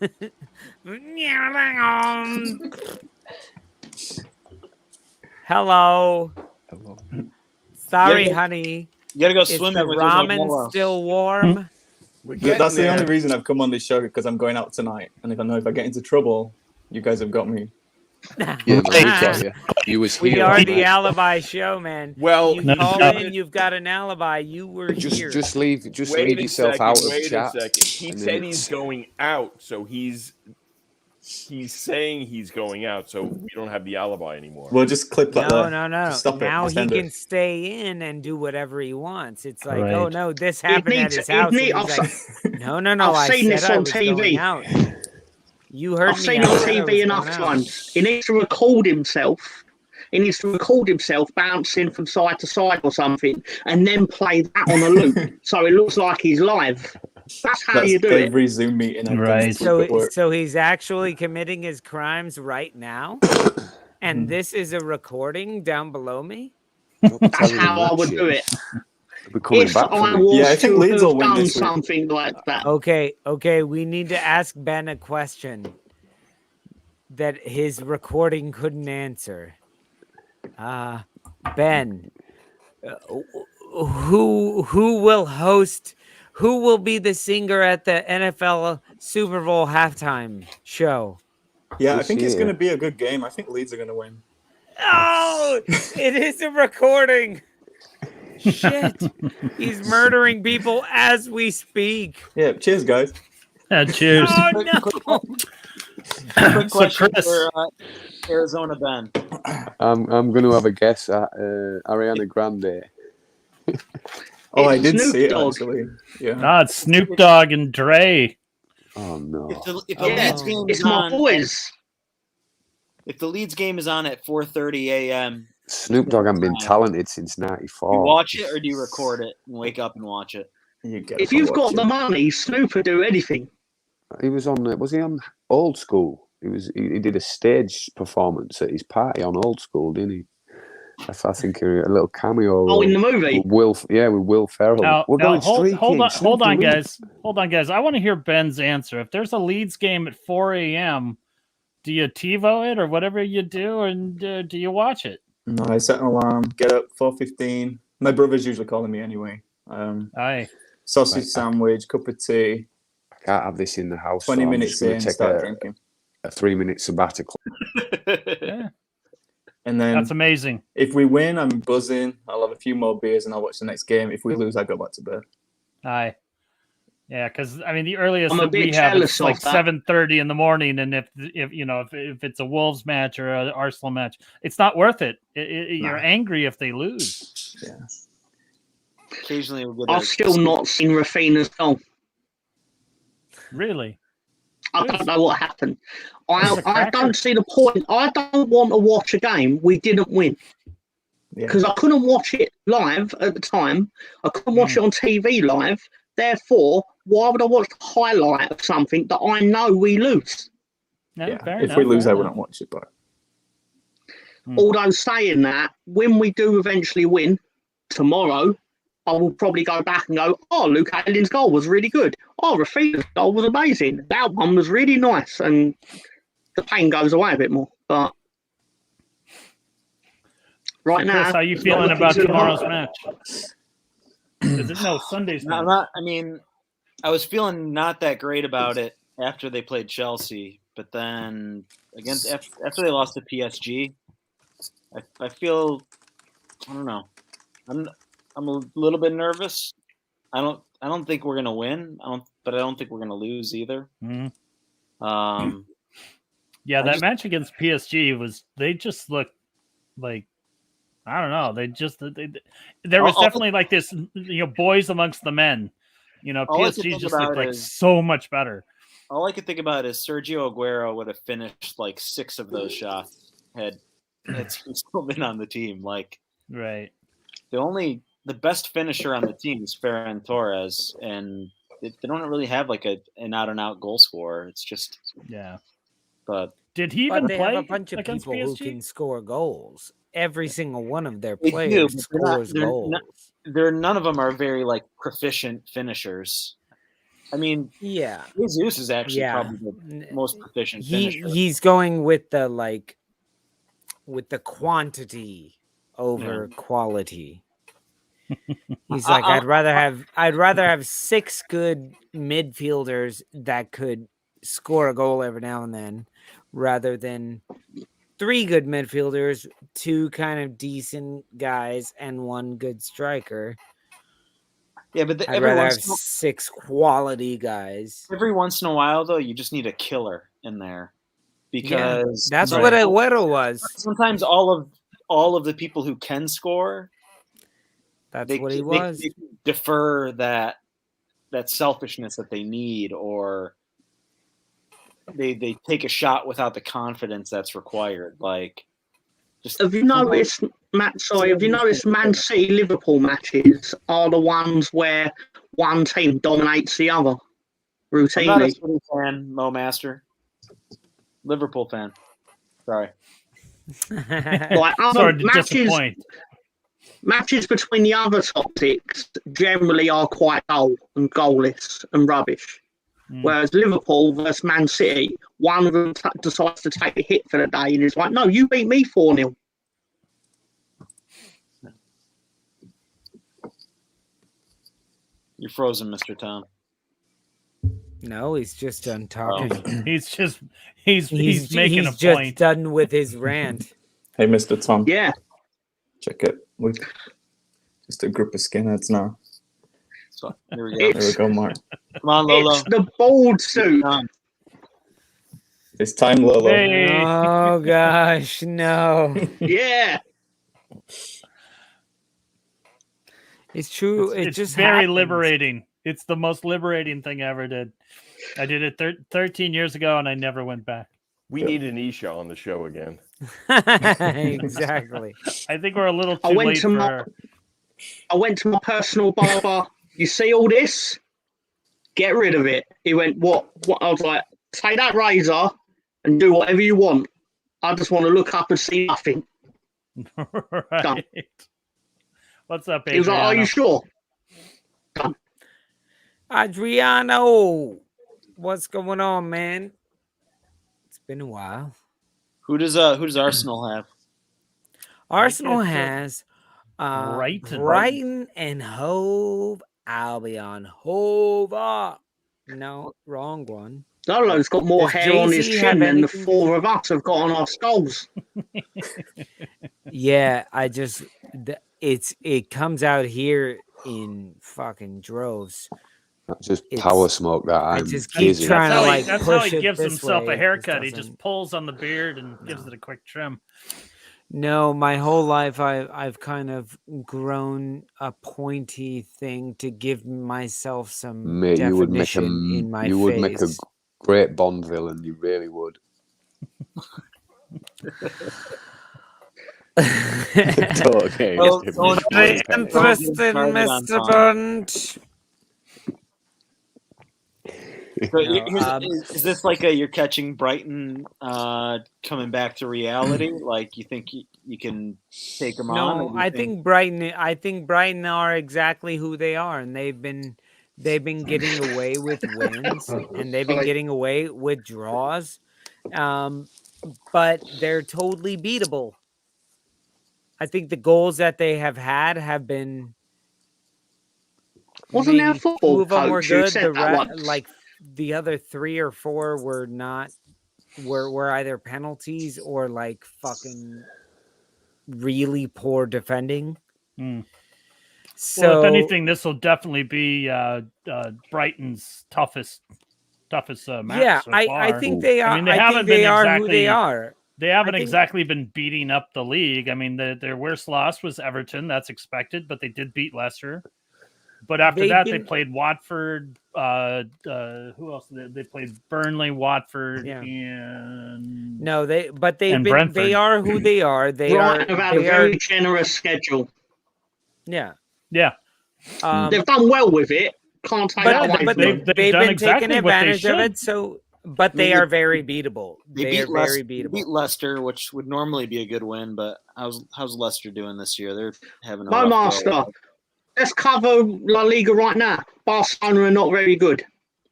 Hello. Sorry, honey. You gotta go swimming. Is the ramen still warm? That's the only reason I've come on this show, because I'm going out tonight, and if I get into trouble, you guys have got me. You was we here. are the alibi show, man. Well, you call in, you've got an alibi. You were here. Just leave yourself out of chat. Wait a second. He said he's going out, so he's saying he's going out, so we don't have the alibi anymore. We'll just clip that. No. Stop now it. He can stay in and do whatever he wants. It's like, oh no, this happened at his house. No. I've seen this on TV. You heard me. I've seen it on TV enough times. He needs to record himself. He needs to record himself bouncing from side to side or something, and then play that on a loop, so it looks like he's live. That's how you do every Zoom meeting I've done this week at work. So he's actually committing his crimes right now, and this is a recording down below me. That's how I would do it. If I was to have done something like that. Okay, we need to ask Ben a question that his recording couldn't answer. Ben, who will host? Who will be the singer at the NFL Super Bowl halftime show? Yeah, I think it's going to be a good game. I think Leeds are going to win. Oh, it is a recording. Shit. He's murdering people as we speak. Yeah, cheers, guys. Cheers. Oh, no. Quick question for Arizona Ben. I'm going to have a guess at Ariana Grande. Oh, I did see it actually. Yeah. It's Snoop Dogg and Dre. Oh no! If the Leeds game is on, if the Leeds game is on at 4:30 a.m., Snoop Dogg hasn't been talented since '94. You watch it or do you record it and wake up and watch it? If you've got the money, Snoop would do anything. He was on. Was he on Old School? He did a stage performance at his party on Old School, didn't he? I think a little cameo. Oh, in the movie? With Will Ferrell. We're going straight. Hold on, guys. I want to hear Ben's answer. If there's a Leeds game at 4 a.m., do you TiVo it or whatever you do, and do you watch it? No, I set an alarm. Get up 4:15. My brother's usually calling me anyway. Sausage sandwich, cup of tea. I can't have this in the house. 20 so minutes in, start drinking. A 3-minute sabbatical. Yeah. And then that's amazing. If we win, I'm buzzing. I'll have a few more beers and I'll watch the next game. If we lose, I go back to bed. Aye. Yeah, because I mean the earliest that we have is like 7:30 in the morning, and if it's a Wolves match or an Arsenal match, it's not worth it. You're angry if they lose. Yeah. Occasionally, I've still not seen Rafinha's goal. Really? I don't know what happened. I don't see the point. I don't want to watch a game we didn't win. Because I couldn't watch it live at the time. I couldn't watch it on TV live. Therefore, why would I watch the highlight of something that I know we lose? If we lose, I wouldn't watch it. But although saying that, when we do eventually win tomorrow, I will probably go back and go, oh, Luke Aylin's goal was really good. Oh, Rafinha's goal was amazing. That one was really nice. And the pain goes away a bit more. But right now... Chris, how are you feeling about tomorrow's match? Sunday's match. I was feeling not that great about it after they played Chelsea. But then, after they lost to PSG, I feel... I don't know. I'm a little bit nervous. I don't think we're gonna win. But I don't think we're gonna lose either. Mm-hmm. That match against PSG they just looked like, I don't know. There was definitely like this, boys amongst the men. PSG just looked like so much better. All I could think about is Sergio Aguero would have finished like 6 of those shots had he still been on the team. Like, right. The best finisher on the team is Ferran Torres, and they don't really have like an out-and-out goal scorer. It's just But did he even play? They have a bunch of people who can score goals. Every single one of their players scores goals. None of them are very like proficient finishers. I mean, Jesus is actually probably the most proficient finisher. He's going with the quantity over quality. He's like, I'd rather have 6 good midfielders that could score a goal every now and then, rather than 3 good midfielders, 2 kind of decent guys, and 1 good striker. Yeah, but I'd rather have 6 quality guys. Every once in a while, though, you just need a killer in there, because that's what Aguero was. Sometimes all of the people who can score. That's what he was. They defer that selfishness that they need, or they take a shot without the confidence that's required. Like, have you noticed, Matt? Sorry, have you noticed Man City Liverpool matches are the ones where one team dominates the other I'm not a routinely. City fan, Mo Master. Liverpool fan. Sorry. Like other Sorry to disappoint. matches between the other top six generally are quite dull and goalless and rubbish. Whereas Liverpool versus Man City, one of them decides to take a hit for the day and is like, no, you beat me 4-0. You're frozen, Mr. Tom. No, he's just done talking. He's making a just point. done with his rant. Hey, Mr. Tom. Yeah. Check it. We're just a group of skinheads now. So, here we go. There we go, Mark. Come on, Lolo. It's the bald suit. It's time, Lolo. Hey. Oh gosh, no. Yeah. It's true. It's just very happens. liberating. It's the most liberating thing I ever did. I did it 13 years ago, and I never went back. We need an Isha on the show again. Exactly. I think we're a little too late for her. I went to my personal barber. You see all this? Get rid of it. He went, what? I was like, take that razor and do whatever you want. I just want to look up and see nothing. Right. Done. What's up, Adriano? He was like, are you sure? Done. Adriano, what's going on, man? It's been a while. Who does Arsenal have? Arsenal has Brighton. Brighton and Hove Albion. Hove up. No, wrong one. Lolo's got more Does hair on his Jay-Z have chin than the anything to four of us have got on our skulls. Yeah, it comes out here in fucking droves. That's just power smoke that I I'm just keep dizzy. trying to That's like how push he it gives this himself way. a haircut. He This just doesn't- pulls on the beard and gives it a quick trim. No, my whole life I've kind of grown a pointy thing to give myself some Mate, you would make definition in my you face. would make a great Bond villain. You really would. Okay. Very interesting, Mr. Bond. So is this like you're catching Brighton coming back to reality? Like you think you can take them on? No, I think Brighton are exactly who they are, and they've been getting away with wins, and they've been getting away with draws, but they're totally beatable. I think the goals that they have been. Wasn't there a maybe football 2 of them were coach who good. said that once? Like the other 3 or 4 were not. Were either penalties or like fucking really poor defending. So Well, if anything, this will definitely be Brighton's toughest match. Yeah, so I far. think they are. I mean, they I haven't think they been are exactly who they are. They haven't I think- exactly been beating up the league. I mean, their worst loss was Everton. That's expected, but they did beat Leicester. But after They've that, they been- played Watford. Who else? They played Burnley, Watford, Yeah. and No, they've been. Brentford. They are who they are. They Brighton have had a They are. very generous schedule. Yeah. yeah. They've done well with it. Can't take that away But from them. they've done been exactly taking what they advantage of should. it. So, but they are very beatable. They are very beatable. beat Leicester, which would normally be a good win, but how's Leicester doing this year? They're having a Mo rough Master, go. let's cover La Liga right now. Barcelona are not very good.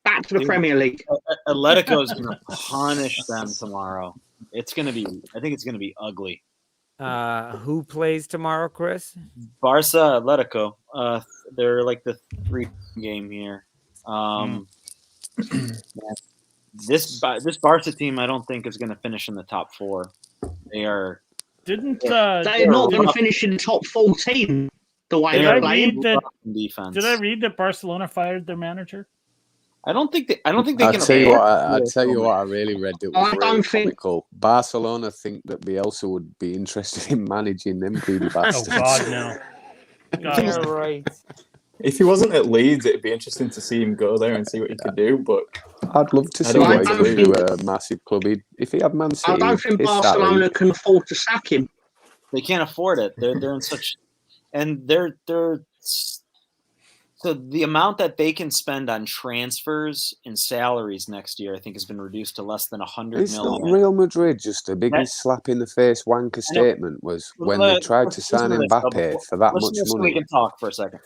Back to the Dude. Premier League. Atletico is going to punish them tomorrow. It's going to be. I think it's going to be ugly. Who plays tomorrow, Chris? Barca, Atletico. They're like the 3 game here. This Barca team, I don't think is going to finish in the top 4. They are. Didn't They're not going to finish in the top 14 the way Did they're I playing. read that? Defense. Did I read that Barcelona fired their manager? I don't think they I'll can. tell you what. I'll tell you what. I really read that I was don't really think- comical. Barcelona think that Bielsa would be interested in managing them greedy Oh bastards. God, no. God, Yeah, no. right. If he wasn't at Leeds, it'd be interesting to see him go there and see what he could do. But I'd love to I see don't what he think- could do to a massive club. If he had Man City, I don't he'd think piss that Barcelona league. can afford to sack him. They can't afford it. They're in such, and they're So the amount that they can spend on transfers and salaries next year, I think, has been reduced to less than 100 It's million. not Real Madrid. Just the biggest slap in the face wanker statement was when they tried to sign Mbappe for that much So we money. can talk for a second.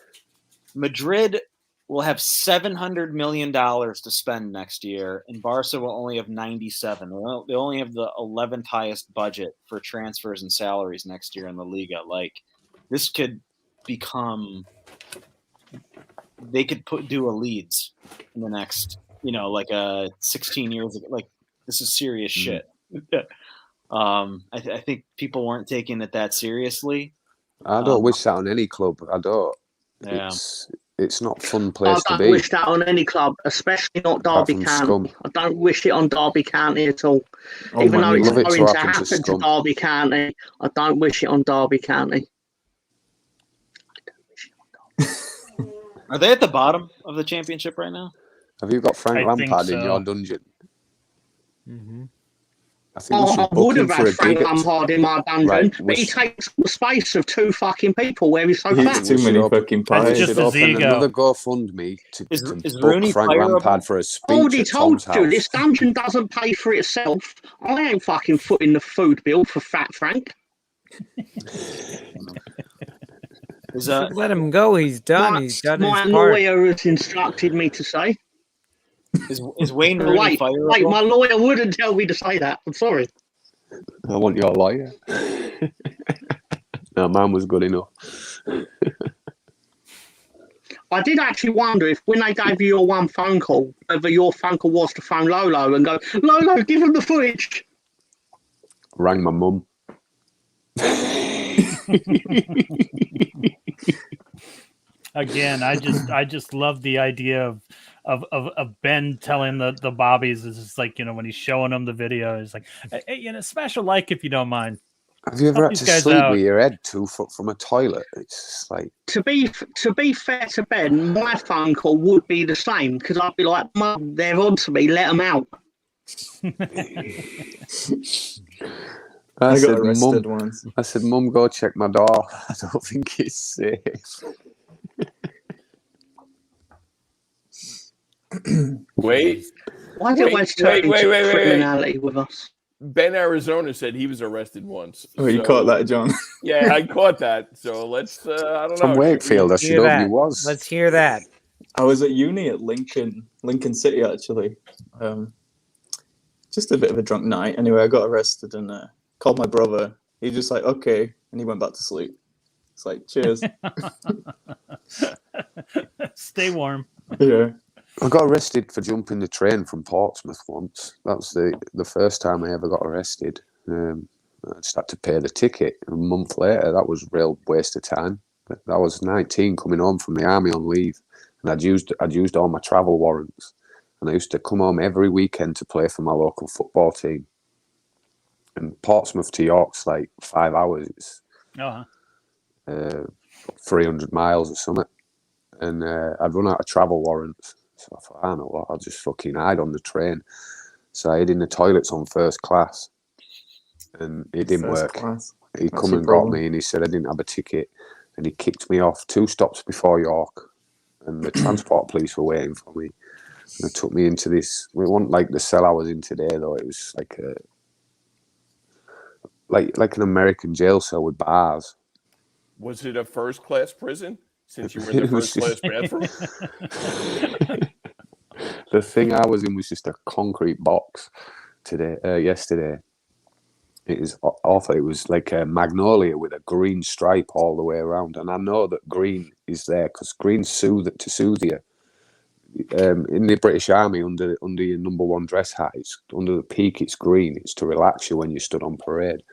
Madrid will have $700 million to spend next year, and Barca will only have 97. They only have the 11th highest budget for transfers and salaries next year in the Liga. Like, this could become. They could do a Leeds in the next, like 16 years. Like, this is serious shit. I think people weren't taking it that seriously. I don't wish that on any club. I don't. Yeah. It's not a fun place to be. I don't wish that on any club, especially not Derby County. I don't wish it on Derby County at all. Even though it's going to happen to Derby County, I don't wish it on Derby County. Are they at the bottom of the championship right now? Have you got Frank Lampard in your dungeon? Mm-hmm. I would have had Frank Lampard in my dungeon, but he takes the space of two fucking people where he's so fat. Too many fucking pies. That's just his ego. Another GoFundMe to Rooney book Frank Lampard for a speech I already at told Tom's you, house. this dungeon doesn't pay for itself. I ain't fucking footing the food bill for Fat Frank. Let him go. He's done. He's done his part. My lawyer has instructed me to say. Is Wayne Rooney fireable? Wait, my lawyer wouldn't tell me to say that. I'm sorry. I want your lawyer. No, mine was good enough. I did actually wonder if when they gave you your one phone call, whether your phone call was to phone Lolo and go, Lolo, give him the footage. Rang my mum. Again, I just love the idea of Ben telling the Bobbies. It's just like, when he's showing them the video, it's like, hey, special like, if you don't mind. Have you ever had to sleep with your head 2 foot from a toilet? It's just like, to be fair to Ben, my phone call would be the same because I'd be like, Mum, they're on to me, let them out. I got arrested once. I said, Mum, go check my door. I don't think it's safe. Wait. Why do I turn into criminality with us? Ben Arizona said he was arrested once. Oh, you caught that, John? Yeah, I caught that. So let's, I don't know. From Wakefield, I should hope he was. Let's hear that. I was at uni at Lincoln City, actually. Just a bit of a drunk night. Anyway, I got arrested and called my brother. He just like, okay. And he went back to sleep. It's like, cheers. Stay warm. Yeah. I got arrested for jumping the train from Portsmouth once. That was the first time I ever got arrested. I just had to pay the ticket. A month later, that was a real waste of time. I was 19 coming home from the army on leave, and I'd used all my travel warrants. And I used to come home every weekend to play for my local football team. And Portsmouth to York's like 5 hours. It's 300 miles or something. And I'd run out of travel warrants. So I thought, I know what, I'll just fucking hide on the train. So I hid in the toilets on first class. And it didn't work. He come and got me and he said I didn't have a ticket. And he kicked me off 2 stops before York. And the transport police were waiting for me. And they took me into this, it wasn't like the cell I was in today though. It was like like an American jail cell with bars. Was it a first class prison? Since you were in the first class bathroom? The thing I was in was just a concrete box yesterday. It is awful. It was like a magnolia with a green stripe all the way around. And I know that green is there because green's to soothe you. In the British Army, under your number 1 dress hat, it's under the peak, it's green. It's to relax you when you stood on parade,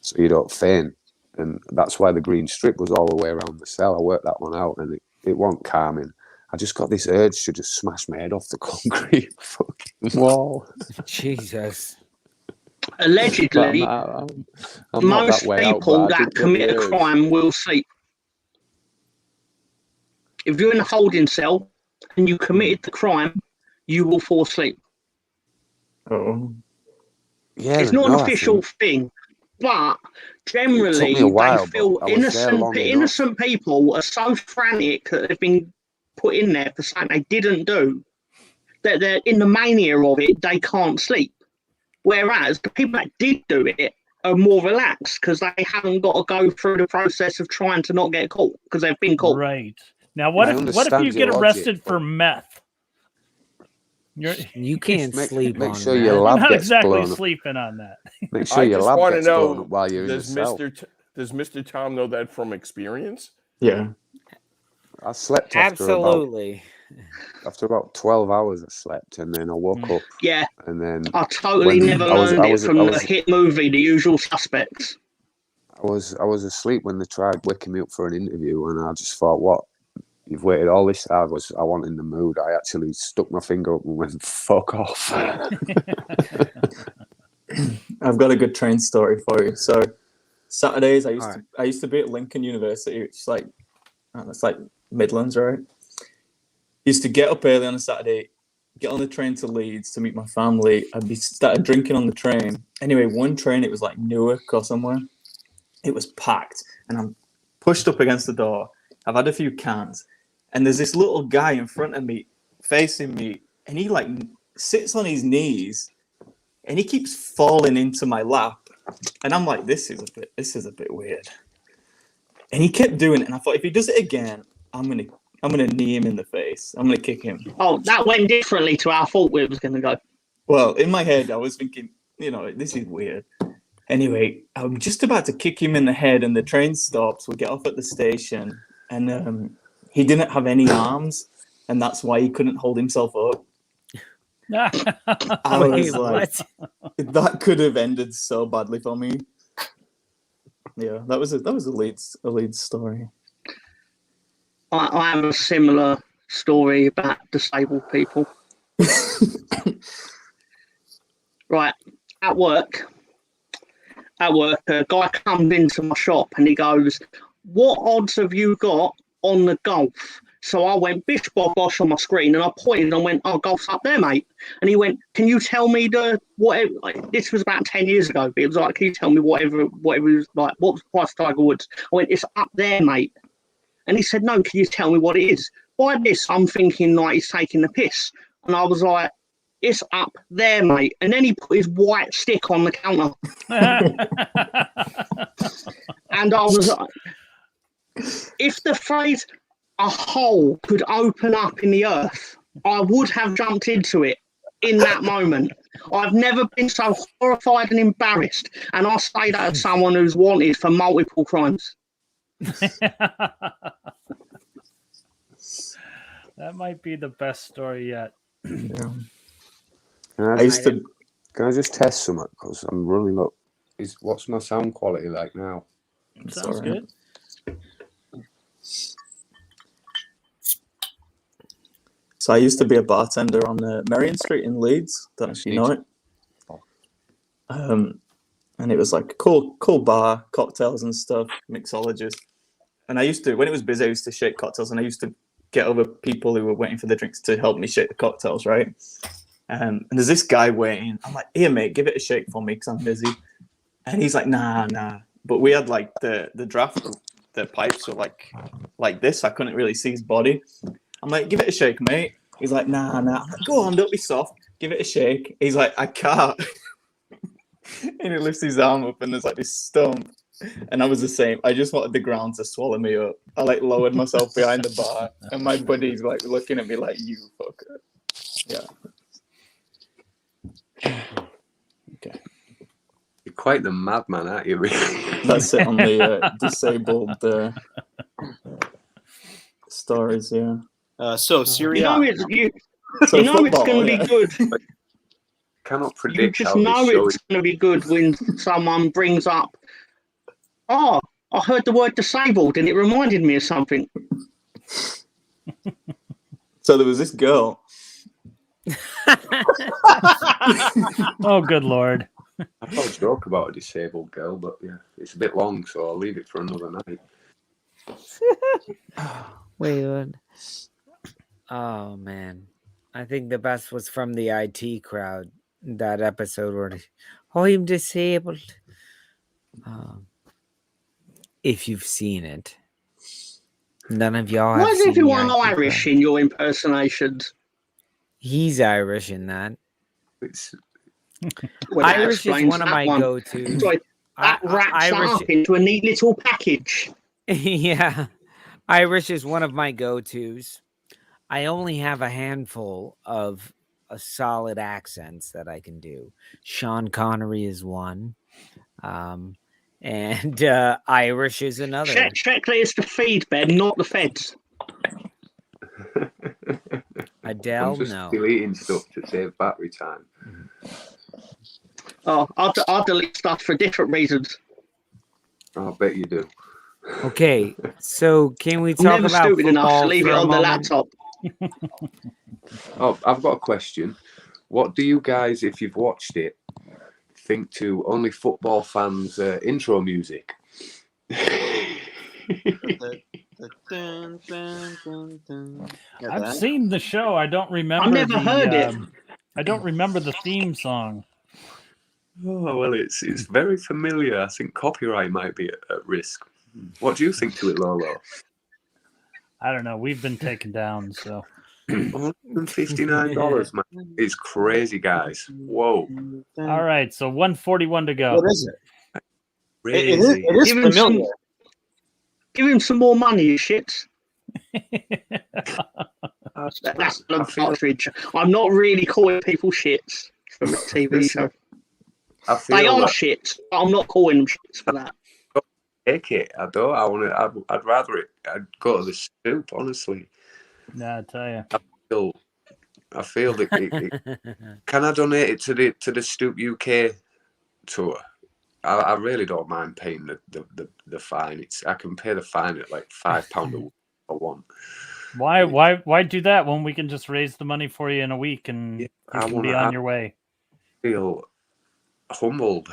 so you don't faint. And that's why the green strip was all the way around the cell. I worked that one out, and it wasn't calming. I just got this urge to just smash my head off the concrete fucking wall. Jesus. Allegedly, I'm most people that commit a crime will sleep. If you're in a holding cell and you committed the crime, you will fall asleep. Oh. Yeah, it's not an official thing, but generally they feel innocent people are so frantic that they've been put in there for something they didn't do, that they're in the mania of it, they can't sleep. Whereas the people that did do it are more relaxed because they haven't got to go through the process of trying to not get caught because they've been caught. Right. Now, what if you get arrested for meth? You can't sleep make on sure that. your You're lab not gets exactly blown up. sleeping on that. Make sure I your just lab want to gets blown know, up while you're in the does cell. Mr. Tom know that from experience? Yeah. I slept Absolutely. after about 12 hours. I slept, and then I woke up. Yeah, and then I totally never learned it from the hit movie, The Usual Suspects. I was asleep when they tried waking me up for an interview, and I just thought, what? You've waited all this time. I wasn't in the mood. I actually stuck my finger up and went, fuck off. I've got a good train story for you. So Saturdays, I used to be at Lincoln University, which is like, it's like Midlands, right? Used to get up early on a Saturday, get on the train to Leeds to meet my family. I'd started drinking on the train. Anyway, one train, it was like Newark or somewhere. It was packed, and I'm pushed up against the door. I've had a few cans, and there's this little guy in front of me, facing me, and he like sits on his knees, and he keeps falling into my lap, and I'm like, this is a bit weird. And he kept doing it, and I thought, if he does it again, I'm gonna knee him in the face. I'm gonna kick him. Oh, that went differently to how I thought it was gonna go. Well, in my head, I was thinking, this is weird. Anyway, I'm just about to kick him in the head, and the train stops. We get off at the station, and he didn't have any arms, and that's why he couldn't hold himself up. I was like, that could have ended so badly for me. Yeah, that was a Leeds story. I have a similar story about disabled people. Right, at work, a guy comes into my shop and he goes, "What odds have you got on the golf?" So I went bish bosh bosh on my screen, and I pointed and went, "Oh, golf's up there, mate." And he went, "Can you tell me whatever?" Like, this was about 10 years ago. But it was like, "Can you tell me whatever was like? What was the price of Tiger Woods?" I went, "It's up there, mate." And he said, "No, can you tell me what it is?" By this, I'm thinking like he's taking the piss, and I was like, "It's up there, mate." And then he put his white stick on the counter, and I was like, if the phrase "a hole could open up in the earth," I would have jumped into it in that moment. I've never been so horrified and embarrassed, and I say that as someone who's wanted for multiple crimes. That might be the best story yet. Yeah. Can I just test something? Because I'm running up. What's my sound quality like now? Sounds good. So I used to be a bartender on Merrion Street in Leeds. Don't know if you know it. And it was like a cool bar, cocktails and stuff, mixologist. And I used to, when it was busy, I used to shake cocktails, and I used to get other people who were waiting for the drinks to help me shake the cocktails, right? And there's this guy waiting. I'm like, "Here, mate, give it a shake for me because I'm busy." And he's like, nah. But we had like the draft, the pipes were like this. I couldn't really see his body. I'm like, "Give it a shake, mate." He's like, nah. I'm like, "Go on, don't be soft. Give it a shake." He's like, "I can't." And he lifts his arm up, and there's like this stump. And I was the same. I just wanted the ground to swallow me up. I like lowered myself behind the bar, and my buddy's like looking at me like, "You fucker." Yeah. Okay. You're quite the madman, aren't you? That's it on the disabled stories. Yeah. So Syria. It's going to be good. Cannot predict. You just know it's going to be good when someone brings up, "Oh, I heard the word disabled and it reminded me of something." So there was this girl. Oh, good Lord. I've got a joke about a disabled girl, but yeah, it's a bit long, so I'll leave it for another night. Wait, what? Oh, man. I think the best was from the IT crowd, that episode where I'm disabled. If you've seen it, None of y'all Why have is everyone CDI. Irish in your impersonations? He's Irish in that. It's Well, that Irish is explains one of that my one. go-tos. So that wraps that Irish, up into a neat little package. yeah. Irish is one of my go-tos. I only have a handful of solid accents that I can do. Sean Connery is one. And Irish is another. Check that it's the feed, Ben, not the feds. Adele, I'm just no. deleting stuff to save battery time. Oh, I'll delete stuff for different reasons. I bet you do. Okay, so can we I'm talk never about stupid enough football to leave for it a on the moment? laptop. Oh, I've got a question. What do you guys, if you've watched it, think to only football fans' intro music? I've seen the show. I don't remember. I've never heard it. I don't remember the theme song. Oh, well, it's very familiar. I think copyright might be at risk. What do you think to it, Lolo? I don't know. We've been taken down, so. $159, man. It's crazy, guys. Whoa. All right, so 141 to go. What is it? Crazy. It is familiar. Give him some more money, you shits. That's a partridge. I'm not really calling people shits from a TV show. They are shits, but I'm not calling them shits for that. Take it. I don't. I'd rather it. I'd go to the Stoop, honestly. Yeah, I tell you. I feel that. Can I donate it to the Stoop UK tour? I really don't mind paying the fine. I can pay the fine at like £5 a week if I want. Why do that when we can just raise the money for you in a week and you can be on your way? Feel humbled.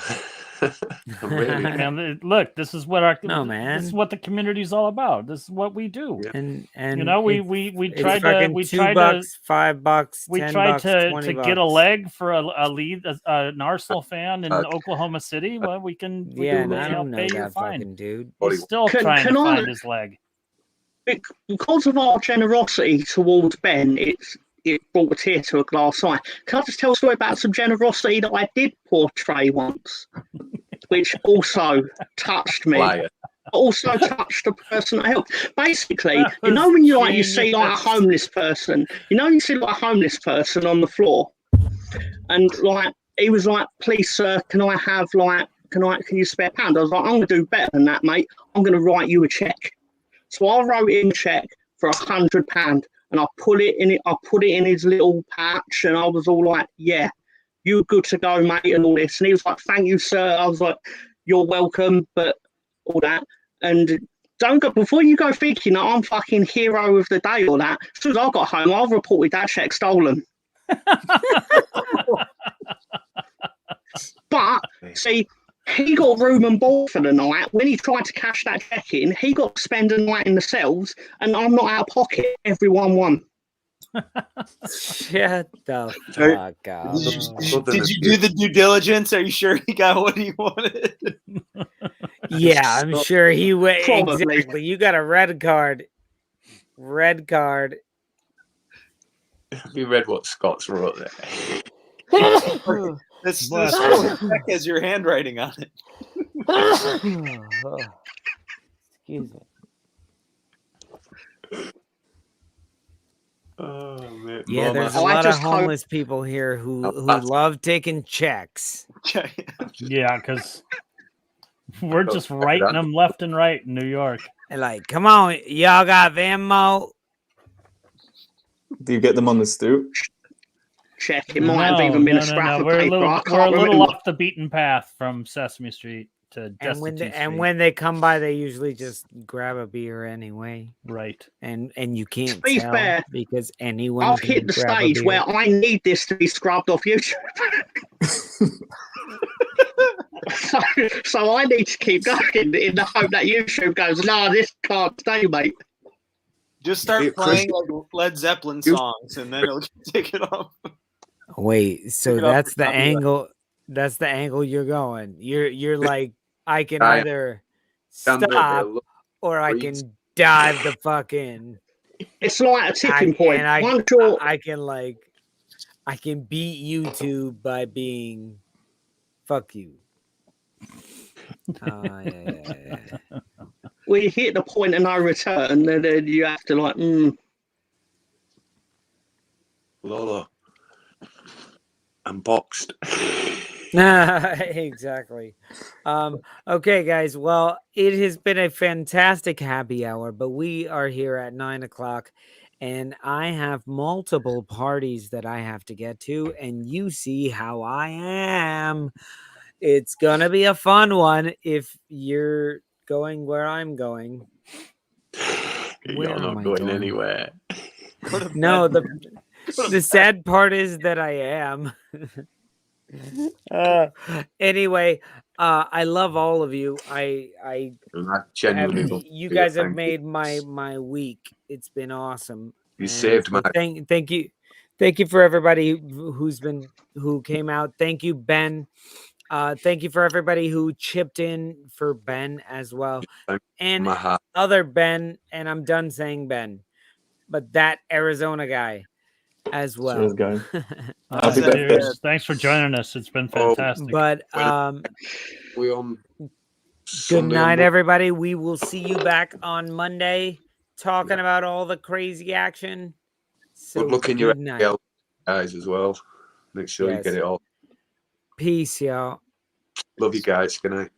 Really. Man, look, this is what this is what the community's all about. This is what we do. Yeah. And you know, we tried to $2, $5, $10, we tried to get a leg for a lead an Arsenal fan in Oklahoma City. Well, we can I don't know pay your that fine. fucking dude. He's still trying to find his leg. Because of our generosity towards Ben, it brought a tear to a glass eye. Can I just tell a story about some generosity that I did portray once, which also touched me, also touched the person I helped. Basically, you know when you see like a homeless person, you see like a homeless person on the floor, and like he was like, "Please, sir, can you spare a pound?" I was like, "I'm gonna do better than that, mate. I'm gonna write you a check." So I wrote him a check for £100. And I put it in his little patch, and I was all like, "Yeah, you're good to go, mate," and all this. And he was like, "Thank you, sir." I was like, "You're welcome," but all that. And don't go before you go thinking that I'm fucking hero of the day or that. As soon as I got home, I reported that check stolen. But see, he got room and board for the night. When he tried to cash that check in, he got to spend a night in the cells, and I'm not out of pocket. Everyone won. Shut the fuck up. Did you do the due diligence? Are you sure he got what he wanted? Yeah, I'm sure he would. Exactly. You got a red card. Red card. Have you read what Scott's wrote there? This has your handwriting on it. Excuse me. Oh, man. Yeah, there's a lot of homeless people here who love taking checks. Yeah, because we're just writing them left and right in New York. And like, come on, y'all got Venmo? Do you get them on the Stoop? Check. It might have even been a scrap of paper. We're a little off the beaten path from Sesame Street to Destitute Street. And when they come by, they usually just grab a beer anyway. Right. And you can't be tell fair, because anyone I've can hit the grab stage where I need this to be scrubbed off YouTube. so I need to keep going in the hope that YouTube goes, "No, this can't stay, mate." Just start playing like Led Zeppelin songs, and then it'll take it off. Wait, so that's the angle. That's the angle you're going. You're like, I can either stop or I can dive the fuck in. It's like a tipping point. And Once you're, I can beat YouTube by being fuck you. Yeah. well, you hit the point of no return, and then you have to like, Lolo, I'm boxed. Exactly. Okay, guys. Well, it has been a fantastic happy hour, but we are here at 9 o'clock, and I have multiple parties that I have to get to, and you see how I am. It's gonna be a fun one if you're going where I'm going. You're not going anywhere. No, the sad part is that I am. Anyway, I love all of you. I genuinely you guys have made my week. It's been awesome. You saved my thank you for everybody who came out. Thank you, Ben. Thank you for everybody who chipped in for Ben as well. And other Ben, and I'm done saying Ben, but that Arizona guy as well. Cheers, thanks for joining us. It's been fantastic. But we on good night, everybody. We will see you back on Monday talking about all the crazy action. So good luck in your AL guys as well. Make sure you get it all. Peace, y'all. Love you guys. Good night.